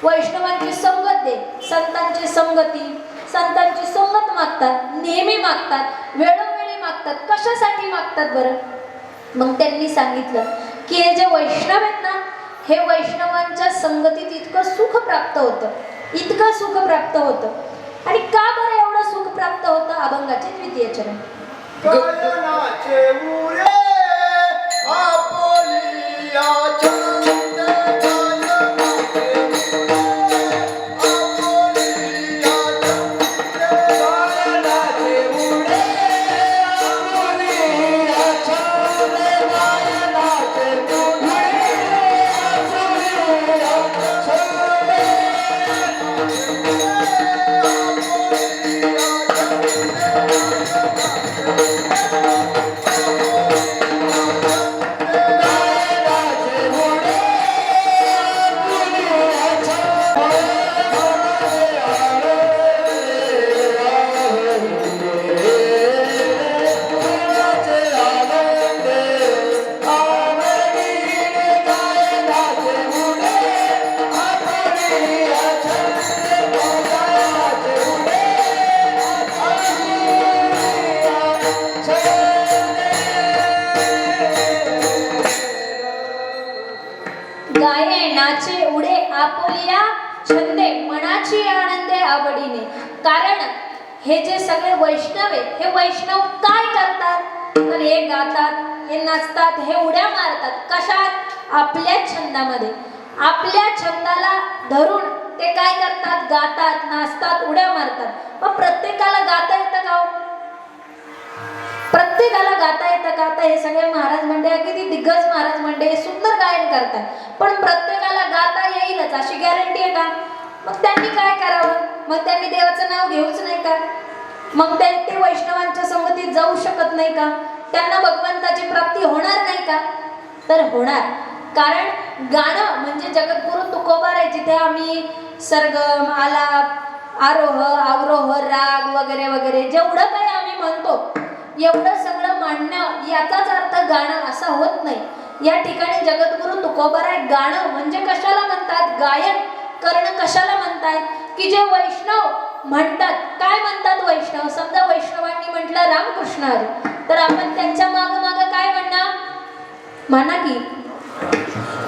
वैष्णवांची संगत दे, संतांची संगती, संतांची संगत मागतात, नेहमी मागतात, वेळोवेळी मागतात. कशासाठी मागतात बरं? मग त्यांनी सांगितलं की हे जे वैष्णव आहेत ना, हे वैष्णवांच्या संगतीत इतकं सुख प्राप्त होतं, इतकं सुख प्राप्त होतं. आणि का बरं एवढं सुख प्राप्त होतं? अभंगाचे 2य चरण. गगनाचे मुरे आपोलिया गायनाचे मुळे गाये नाचे उडे आपुलिया छंदे मनाची आनंदे आवडीने. कारण हे जे सगळे वैष्णव आहे, हे वैष्णव काय करतात तर हे गातात, हे नाचतात, हे उड्या मारतात. कशात? आपल्या छंदामध्ये. आपल्या छंदाला धरून ते काय करतात? गातात, नाचतात, उड्या मारतात. मग प्रत्येकाला गाता येतं का हो? प्रत्येकाला गाता येतं का? आता हे सगळे महाराज मंडळी किती दिग्गज महाराज मंडळी सुंदर गायन करतात, पण प्रत्येकाला गाता येईलच अशी गॅरंटी आहे का? मग त्यांनी काय करावं? मग त्यांनी देवाचं नाव घेऊच नाही का? मग ते वैष्णवांच्या संगतीत जाऊ शकत नाही का? त्यांना भगवंताची प्राप्ती होणार नाही का? तर होणार. कारण गाणं म्हणजे जगद्गुरु तुकोबार आहे, जिथे आम्ही सरगम, आलाप, आरोह, अवरोह, राग वगैरे वगैरे जेवढं काही आम्ही म्हणतो, एवढं सगळं मांडणं याचाच अर्थ गाणं असा होत नाही. या ठिकाणी जगद्गुरु तुकोबार आहे. गाणं म्हणजे कशाला म्हणतात? गायन करणं कशाला म्हणतात? की जे वैष्णव म्हणतात, काय म्हणतात वैष्णव? समजा वैष्णवांनी म्हटलं रामकृष्ण हरी, तर आपण त्यांच्या माग माग काय म्हणणार? म्हणा की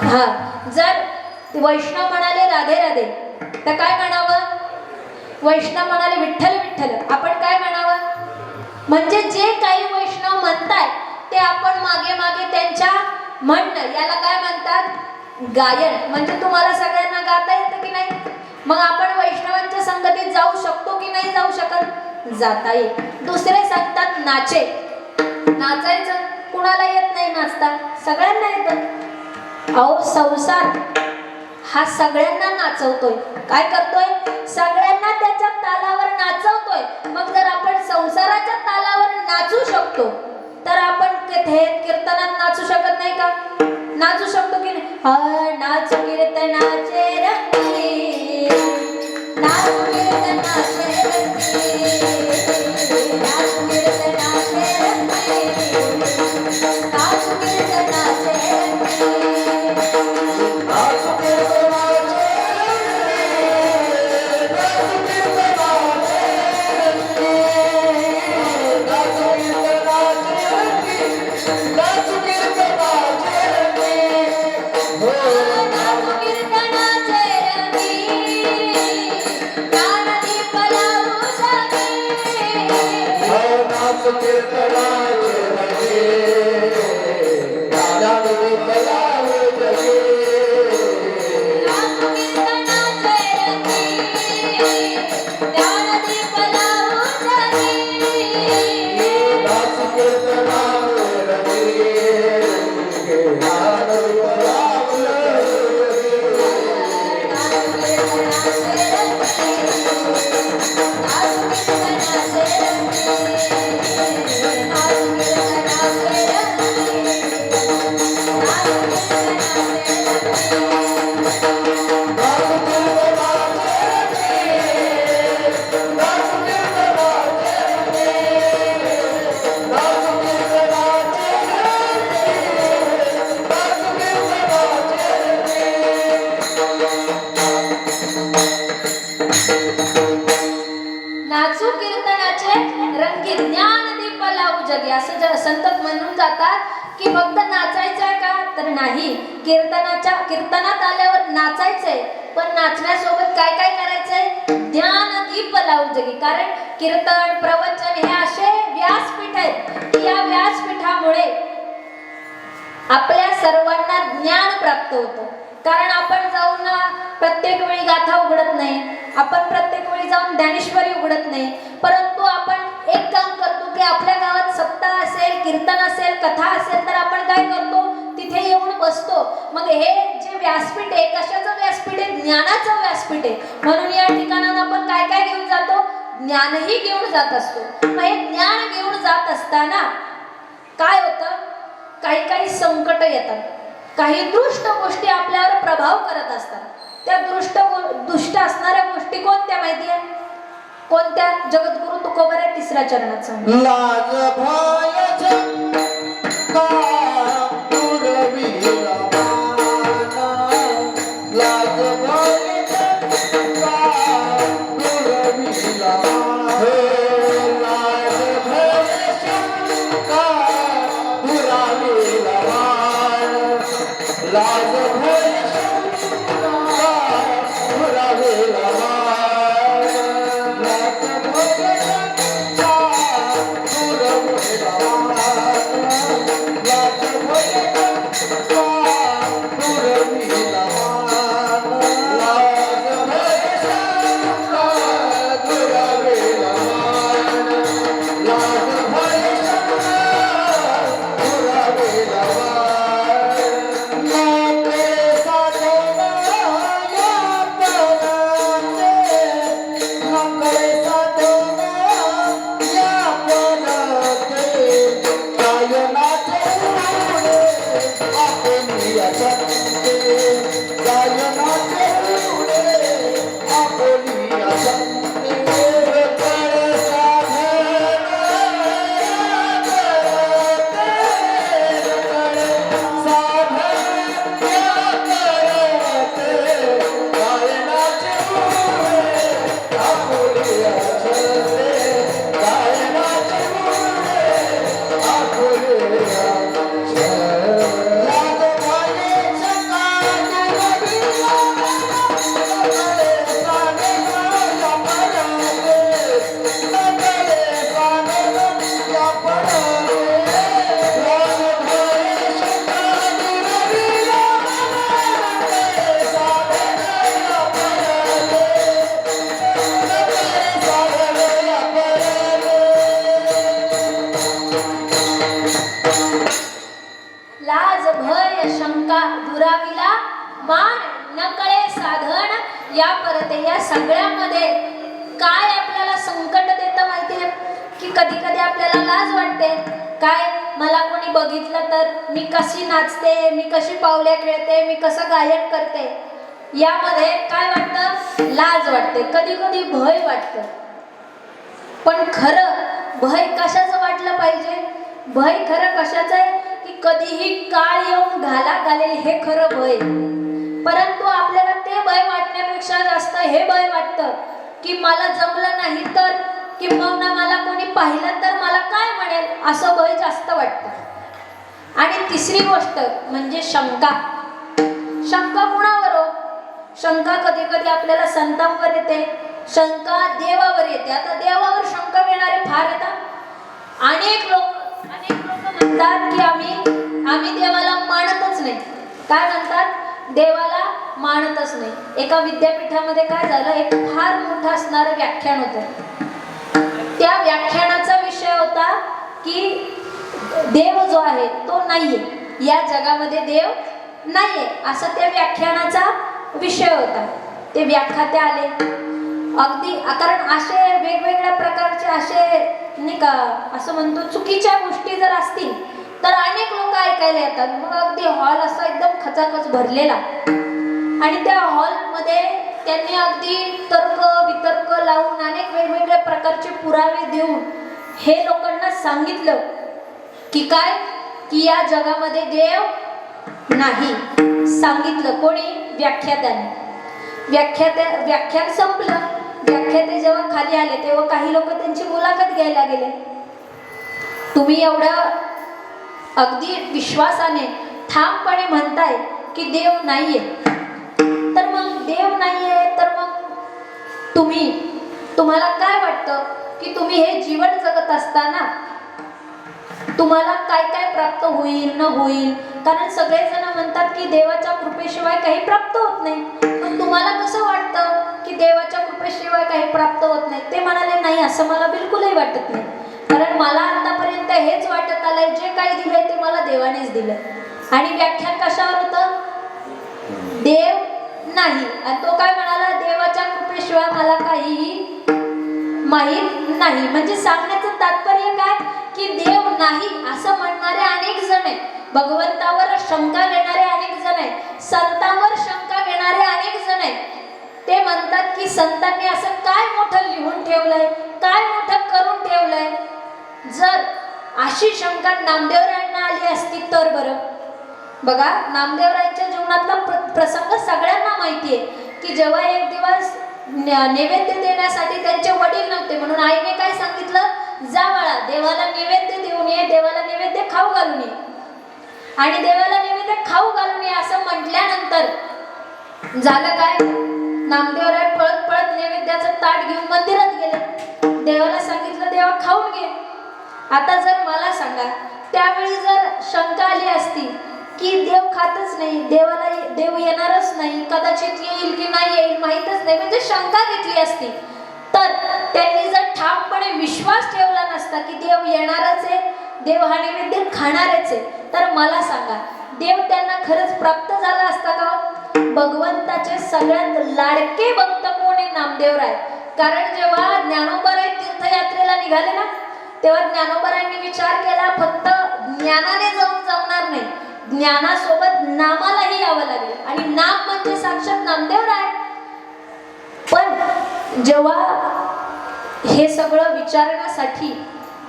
हा. जर वैष्णव म्हणाले राधे राधे, तर काय म्हणावं? वैष्णव म्हणाले विठ्ठल विठ्ठल, आपण काय म्हणावं? म्हणजे जे काही वैष्णव म्हणताय ते आपण मागे मागे त्यांच्या म्हणणं, याला काय म्हणतात? गायन. म्हणजे तुम्हाला सगळ्यांना गाता येतं की नाही? मग आपण वैष्णवांच्या संगतीत जाऊ शकतो की नाही जाऊ शकत? जाता येईल. दुसरे सांगतात नाचे. नाचायचं कुणाला येत नाही नाचता? सगळ्यांना येतं. अहो संसार हा सगळ्यांना नाचवतोय. काय करतोय? सगळ्यांना त्याच्या तालावर नाचवतोय. मग जर आपण संसाराच्या तालावर नाचू शकतो, तर आपण कीर्तनात नाचू शकत नाही का? नाचू शकतो की नाही? नाचू कीर्तनाचे रंगी, नाचू कीर्तनाचे रंगी, नाचू कीर्तनाचे रंगी, नाचू कीर्तनाचे रंगी. नाचू कीर्तनाचे रंगी ज्ञान दीप लावू जगी, असं संत म्हणून जातात की फक्त नाचायचं आहे का? तर नाही. कीर्तनात आल्यावर नाचायचंय, पण नाचण्यासोबत काय काय करायचंय? ज्ञान दीप लावू जगी. कारण कीर्तन, प्रवचन हे असे व्यासपीठ आहेत की या व्यासपीठामुळे आपल्या सर्वांना ज्ञान प्राप्त होतं. कारण आपण जाऊन प्रत्येक वेळी गाथा उघडत नाही, आपण प्रत्येक वेळी जाऊन ज्ञानेश्वरी उघडत नाही, परंतु आपण एक काम करतो की आपल्या गावात सप्ताह असेल, कीर्तन असेल, कथा असेल, तर आपण काय करतो? तिथे येऊन बसतो. मग हे जे व्यासपीठ आहे, कशाचं व्यासपीठ आहे? ज्ञानाचं व्यासपीठ आहे. म्हणून या ठिकाणाला आपण काय काय घेऊन जातो? ज्ञानही घेऊन जात असतो. मग हे ज्ञान घेऊन जात असताना काय होतं, काही काही संकट येतात, काही दुष्ट गोष्टी आपल्यावर प्रभाव करत असतात. त्या दुष्ट असणाऱ्या गोष्टी कोणत्या माहिती आहे? कोणत्या? जगद्गुरु तुकोबऱ्या तिसऱ्या चरणात सांगितलं. लाज भय शंका दुर्विला माना, लाज भय शंका दुर्विला माना, हे लाज भय शंका दुर्विला माना, लाज भय शंका दुर्विला माना, लाज भय शंका दुर्विला माना, लाज भय शंका दुर्विला माना, लाज भय शंका दुर्विला माना, लाज भय शंका दुर्विला माना, नाते साधना या पराते, नाते साधना या पराते, गायनाचे उडे आपुली असंते, गायनाचे उडे आपुली असंते, करे साधना या पराते, करे साधना या पराते, गायनाचे उडे आपुली असंते, गायनाचे उडे आपुली असंते, लाज भय शंका दुर्विला माना, नकळे साधना या पराते, नकळे साधना या पराते, लाज भय शंका दुर्विला माना, नकळे साधना या पराते, नकळे साधना या पराते. लाज भय शंका दुराविला मान, नकळे साधन या परते. या सगळ्यामध्ये काय आपल्याला संकट देतं माहितीये? की कधी कधी आपल्याला लाज वाटते. काय, मला कोणी बघितलं तर मी कशी नाचते, मी कशी पावले खेळते, मी कसं गायन करते, यामध्ये काय वाटतं? लाज वाटते. कधी कधी भय वाटतं. पण खरं भय कशाचं वाटलं पाहिजे? भय खरं कशाचं आहे? की कधीही काळ येऊन घालेल हे खरं भय. परंतु आपल्याला ते भय वाटण्यापेक्षा जास्त हे भय वाटतं की मला जमलं नाही तर, किंबहुना मला कोणी पाहिलं तर मला काय म्हणेल, असं भय जास्त वाटतं. आणि तिसरी गोष्ट म्हणजे शंका. शंका कुणावर हो? शंका कधी कधी आपल्याला संतांवर येते, शंका देवावर येते. आता देवावर शंका घेणारे फार येतात. अनेक लोक म्हणतात की आम्ही देवाला मानतच नाही. काय म्हणतात? देवाला मानतच नाही. एका विद्यापीठामध्ये काय झालं, एक फार मोठं असणारं व्याख्यान होतं. त्या व्याख्यानाचा विषय होता की देव जो आहे तो नाहीये, या जगामध्ये देव नाहीये, असं त्या व्याख्यानाचा विषय होता. ते व्याख्याते आले अगदी, कारण असे वेगवेगळ्या प्रकारचे असे नाही का, असं म्हणतो चुकीच्या गोष्टी जर असतील तर अनेक लोक ऐकायला येतात. मग अगदी हॉल असा एकदम खचाखच भरलेला, आणि त्या हॉलमध्ये त्यांनी अगदी तर्क वितर्क लावून अनेक वेगवेगळ्या प्रकारचे पुरावे देऊन हे लोकांना सांगितलं की काय, की या जगामध्ये देव नाही. सांगितलं कोणी? व्याख्यात्याने. व्याख्यान संपलं. व्याख्याते जेव्हा खाली आले तेव्हा काही लोक त्यांची मुलाखत घ्यायला गेले. तुम्ही एवढं अगदी विश्वासाने ठामपणे म्हणताय की देव नाहीये, तर मग देव नाहीये तर मग तुम्हाला काय वाटतं की तुम्ही हे जीवन जगत असताना तुम्हाला काय काय प्राप्त होईल न होईल? कारण सगळेजण म्हणतात की देवाच्या कृपेशिवाय काही प्राप्त होत नाही. पण तुम्हाला कसं वाटतं की देवाच्या कृपेशिवाय काही प्राप्त होत नाही? ते म्हणाले नाही, असं मला बिलकुलही वाटत नाही. कारण मला आतापर्यंत हेच वाटत आलंय, जे काही दिलंय ते मला देवानेच दिलंय. आणि व्याख्यान कशावर होतं? देव नाही. आणि तो काय म्हणाला? देवाच्या कृपेशिवाय मला काहीही माहीत नाही. म्हणजे सांगण्याचं तात्पर्य काय की देव नाही असं म्हणणार जण आहेत, भगवंतावर शंका घेणारे अनेक जण आहेत, संतांवर शंका घेणारे अनेक जण आहेत. ते म्हणतात की संतांनी असं काय मोठं लिहून ठेवलंय, काय मोठं करून ठेवलंय. जर अशी शंका नामदेवरायांना आली असती तर बरं. बघा, नामदेवरायांच्या जीवनातला प्रसंग सगळ्यांना माहिती आहे की जेव्हा एक दिवस नैवेद्य देण्यासाठी त्यांचे वडील नव्हते, म्हणून आईने काय सांगितलं, जा बाळा देवाला नैवेद्य देऊन ये, देवाला नैवेद्य खाऊ घालून ये. आणि देवाला नैवेद्य खाऊ घालून ये असं म्हटल्यानंतर झालं काय, नामदेवराय पळत पळत नैवेद्याचं ताट घेऊन मंदिरात गेले. देवाला सांगितलं, देवा खाऊन घे. आता जर मला सांगा, त्यावेळी जर शंका आली असती की देव खातच नाही, देवाला देव येणारच नाही, कदाचित येईल की नाही येईल माहीतच नाही, म्हणजे शंका घेतली असती, तर त्यांनी जर ठामपणे विश्वास ठेवला नसता की देव येणारच आहे, देव हा नैवेद्य खाणारच आहे, तर मला सांगा देव त्यांना खरंच प्राप्त झाला असता का? भगवंताचे सगळ्यात लाडके भक्त कोण आहे? नामदेवराय. कारण जेव्हा ज्ञानोबाराय तीर्थयात्रेला निघाले ना, तेव्हा ज्ञानोबारायांनी विचार केला, फक्त ज्ञानाने जाऊन जमणार नाही, ज्ञानासोबत नामालाही यावं लागेल, आणि नाम म्हणजे साक्षात नामदेवराय. पण जेव्हा हे सगळं विचारण्यासाठी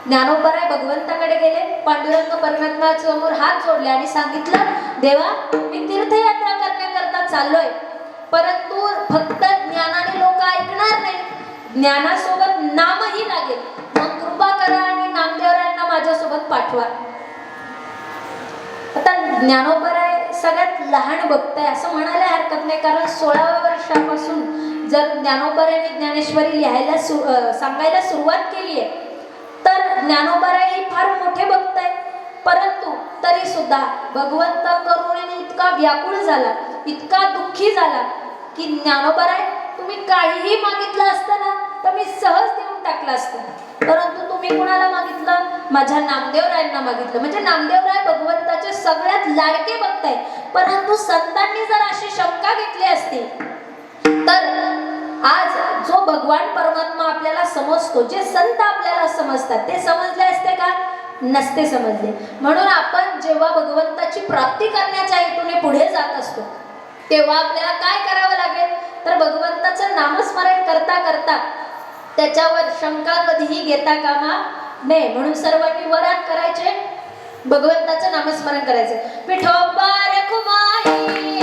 ज्ञानोबाराय भगवंताकडे गेले, पांडुरंग परमात्मा समोर हात जोडले आणि सांगितलं, देवा मी तीर्थयात्रा करण्याकरता चाललोय, परंतु फक्त ज्ञानाने लोक ऐकणार नाही, ज्ञानासोबत नामही लागेल, मग कृपा करा आणि नामदेवरायांना माझ्यासोबत पाठवा. आता ज्ञानोबाराय सगळ्यात लहान भक्त आहे असं म्हणायला हरकत नाही, कारण 16व्या वर्षापासून जर ज्ञानोबारायांनी ज्ञानेश्वरी लिहायला सांगायला सुरुवात केली आहे, तर ज्ञानोबाराय ही फार मोठे भक्त आहे. परंतु तरी सुद्धा भगवंत करुणेने इतका व्याकुळ झाला, इतका दुःखी झाला की ज्ञानोबाराय तुम्ही काहीही मागितलं असतं ना तर मी सहज देऊन टाकलं असतं, परंतु तुम्ही कुणाला मागितलं? माझ्या नामदेवरायांना मागितलं. म्हणजे नामदेवराय भगवंताचे सगळ्यात लाडके भक्त आहे. परंतु संतांनी जर अशी शंका घेतली असती तर आज जो भगवान परमात्मा आपल्याला समजतो, जे संत आपल्याला समजतात, ते समजले असते का? नसते समजले. म्हणून आपण जेव्हा भगवंताची प्राप्ती करण्याच्या हेतूने पुढे जात असतो, तेव्हा आपल्याला काय करावं लागेल? तर भगवंताचं नामस्मरण करता करता त्याच्यावर शंका कधीही घेता कामा नये. म्हणून सर्वांनी वरात करायचे, भगवंताचं नामस्मरण करायचं. विठोबा रखुमाई.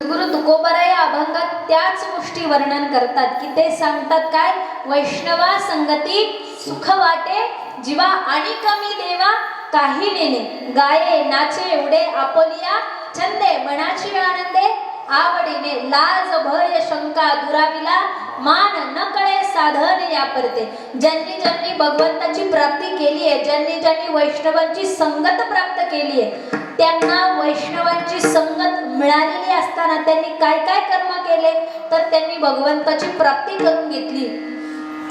गुरु तुकोबाराय या अभंगात त्याच गोष्टी वर्णन करतात की ते सांगतात काय? वैष्णवा संगती सुख वाटे, जीवा आणि कमी देवा काही नेणे, गाये नाचे एवढे आपोलिया छंदे, मनाची आनंदे आवडीने, लाज भय शंका दुराविला, मान न कळे साधन या परते. ज्यांनी ज्यांनी भगवंताची प्राप्ती केली आहे, ज्यांनी ज्यांनी वैष्णवांची संगत प्राप्त केली आहे, त्यांना वैष्णवांची संगत मिळालेली असताना त्यांनी काय काय कर्म केले? तर त्यांनी भगवंताची प्राप्ती करून घेतली.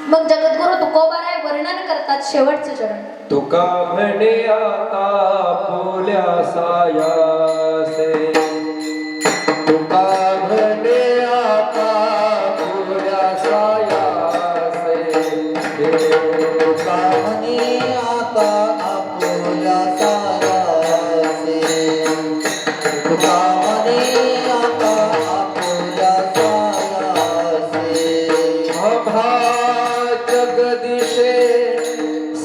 मग जगद्गुरु तुकोबाराय वर्णन करतात शेवटचं चरण. तुका म्हणे आता फुल्या सायासे, तुका म्हणे आता फुल्या सायासे, तुका म्हणे आता फुल्या सायासे, तुका म्हणे आता फुल्या सायासे. आभा जगदिशे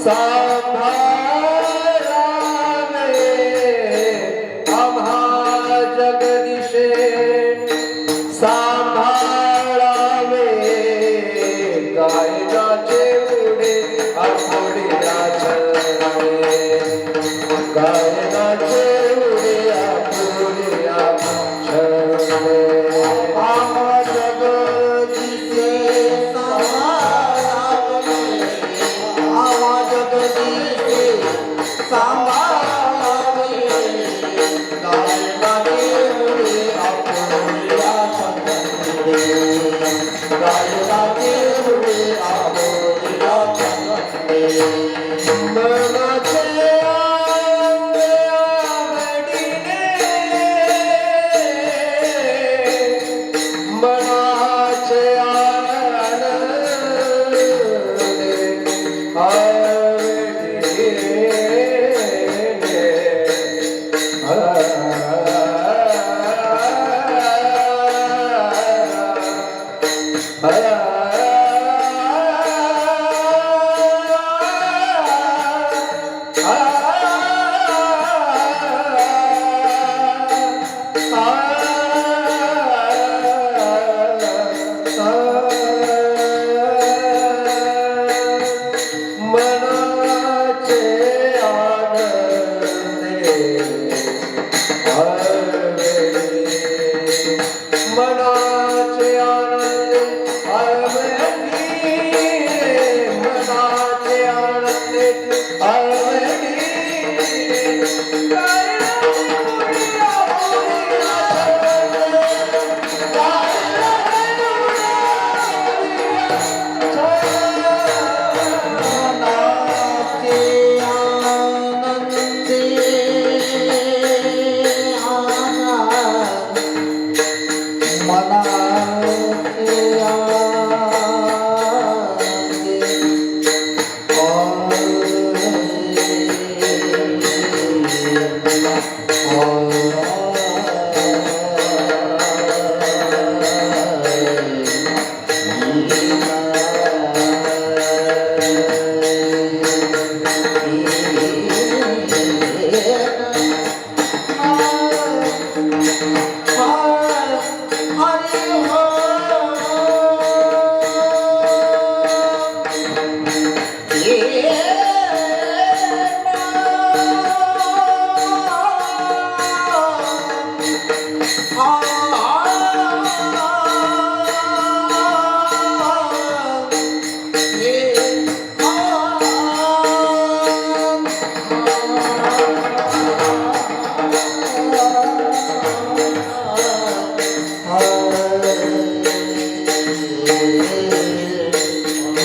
सांभाळावे, आम्हा जगदिशे सांभाळावे, गायनाचे उडे आठवड्या छळे, गायनाचे उडे आठवड्या छळे. आम्हा जगदिशे सांभाळावे, आम्हा जगदिशे सांभाळावे, गायनाचे उडे आठवड्या छळे, गायनाचे उडे आठवड्या छळे. मनाचे आंबे मनाचे आनंदे मनाचे आनंदे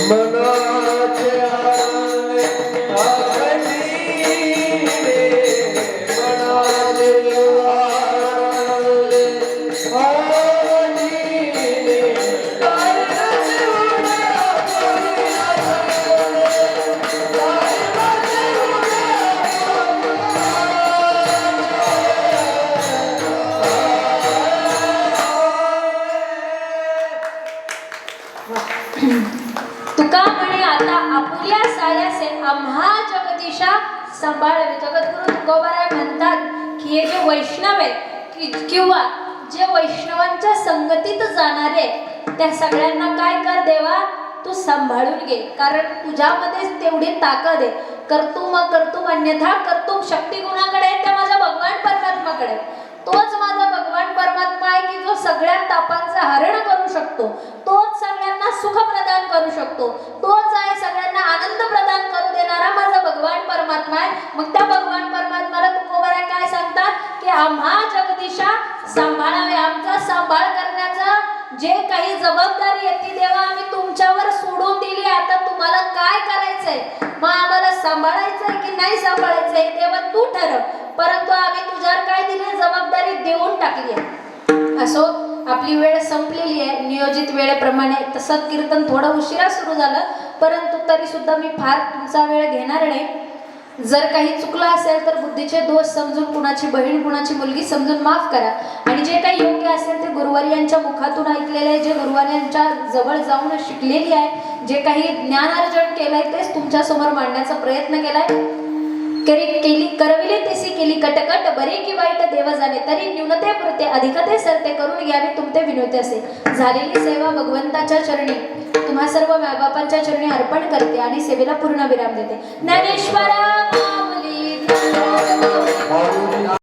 मनाचे आनंदे तुका म्हणे आता आपुल्या सायासे आम्हा जगदीशा सांभाळावे. जगद्गुरु तुकोबाराय म्हणतात की हे जे वैष्णव आहेत किंवा जे वैष्णवांच्या संगतीत जाणारे त्या सगळ्यांना काय कर देवा तू सांभाळून घे, कारण तुझ्यामध्येच तेवढी ताकद आहे. कर्तुम अन्यथा कर्तुम शक्ती कुणाकडे आहे? त्या माझ्या भगवान परमात्माकडे. तोच माझा भगवान परमात्मा आहे की जो सगळ्या तापांचं हरण करू शकतो, तोच सगळ्यांना सुख प्रदान करू शकतो, तोच आहे सगळ्यांना आनंद प्रदान करू देणारा माझा भगवान परमात्मा आहे. मग त्या भगवान परमात्म्याला तुकोबाराय काय सांगतात की आम्हा जगदीशा सांभाळावे. आमचा सांभाळ करण्याचा जे काही जबाबदारी आहे ती देवा आम्ही तुमच्यावर सोडून दिली. आता तुम्हाला काय करायचंय, मग आम्हाला सांभाळायचंय की नाही सांभाळायचंय देवा तू ठरव, परंतु आम्ही तुझ्यावर काय दिली जबाबदारी देऊन टाकली आहे. असो आपली वेळ संपलेली आहे नियोजित वेळेप्रमाणे. तसं कीर्तन थोडं उशिरा सुरू झालं, परंतु तरी सुद्धा मी फार तुमचा वेळ घेणार नाही. जर काही चुकलं असेल तर बुद्धीचे दोष समजून, कुणाची बहीण कुणाची मुलगी समजून माफ करा. आणि जे काही योग्य असेल ते गुरुवर्यांच्या मुखातून ऐकलेले आहे, जे गुरुवर्यांच्या जवळ जाऊन शिकलेली आहे, जे काही ज्ञानार्जन केलंय तेच तुमच्या समोर मांडण्याचा प्रयत्न केलाय. करविले तेसी केली कटकट, बरे की वाईट देव जाणे, तरी न्यूनते पुरते अधिकते सरते, करून घ्यावी तुमते विनोते असे. झालेली सेवा भगवंताच्या चरणी तुम्हा सर्व मायबापांच्या चरणी अर्पण करते आणि सेवेला पूर्ण विराम देते. ज्ञानेश्वरा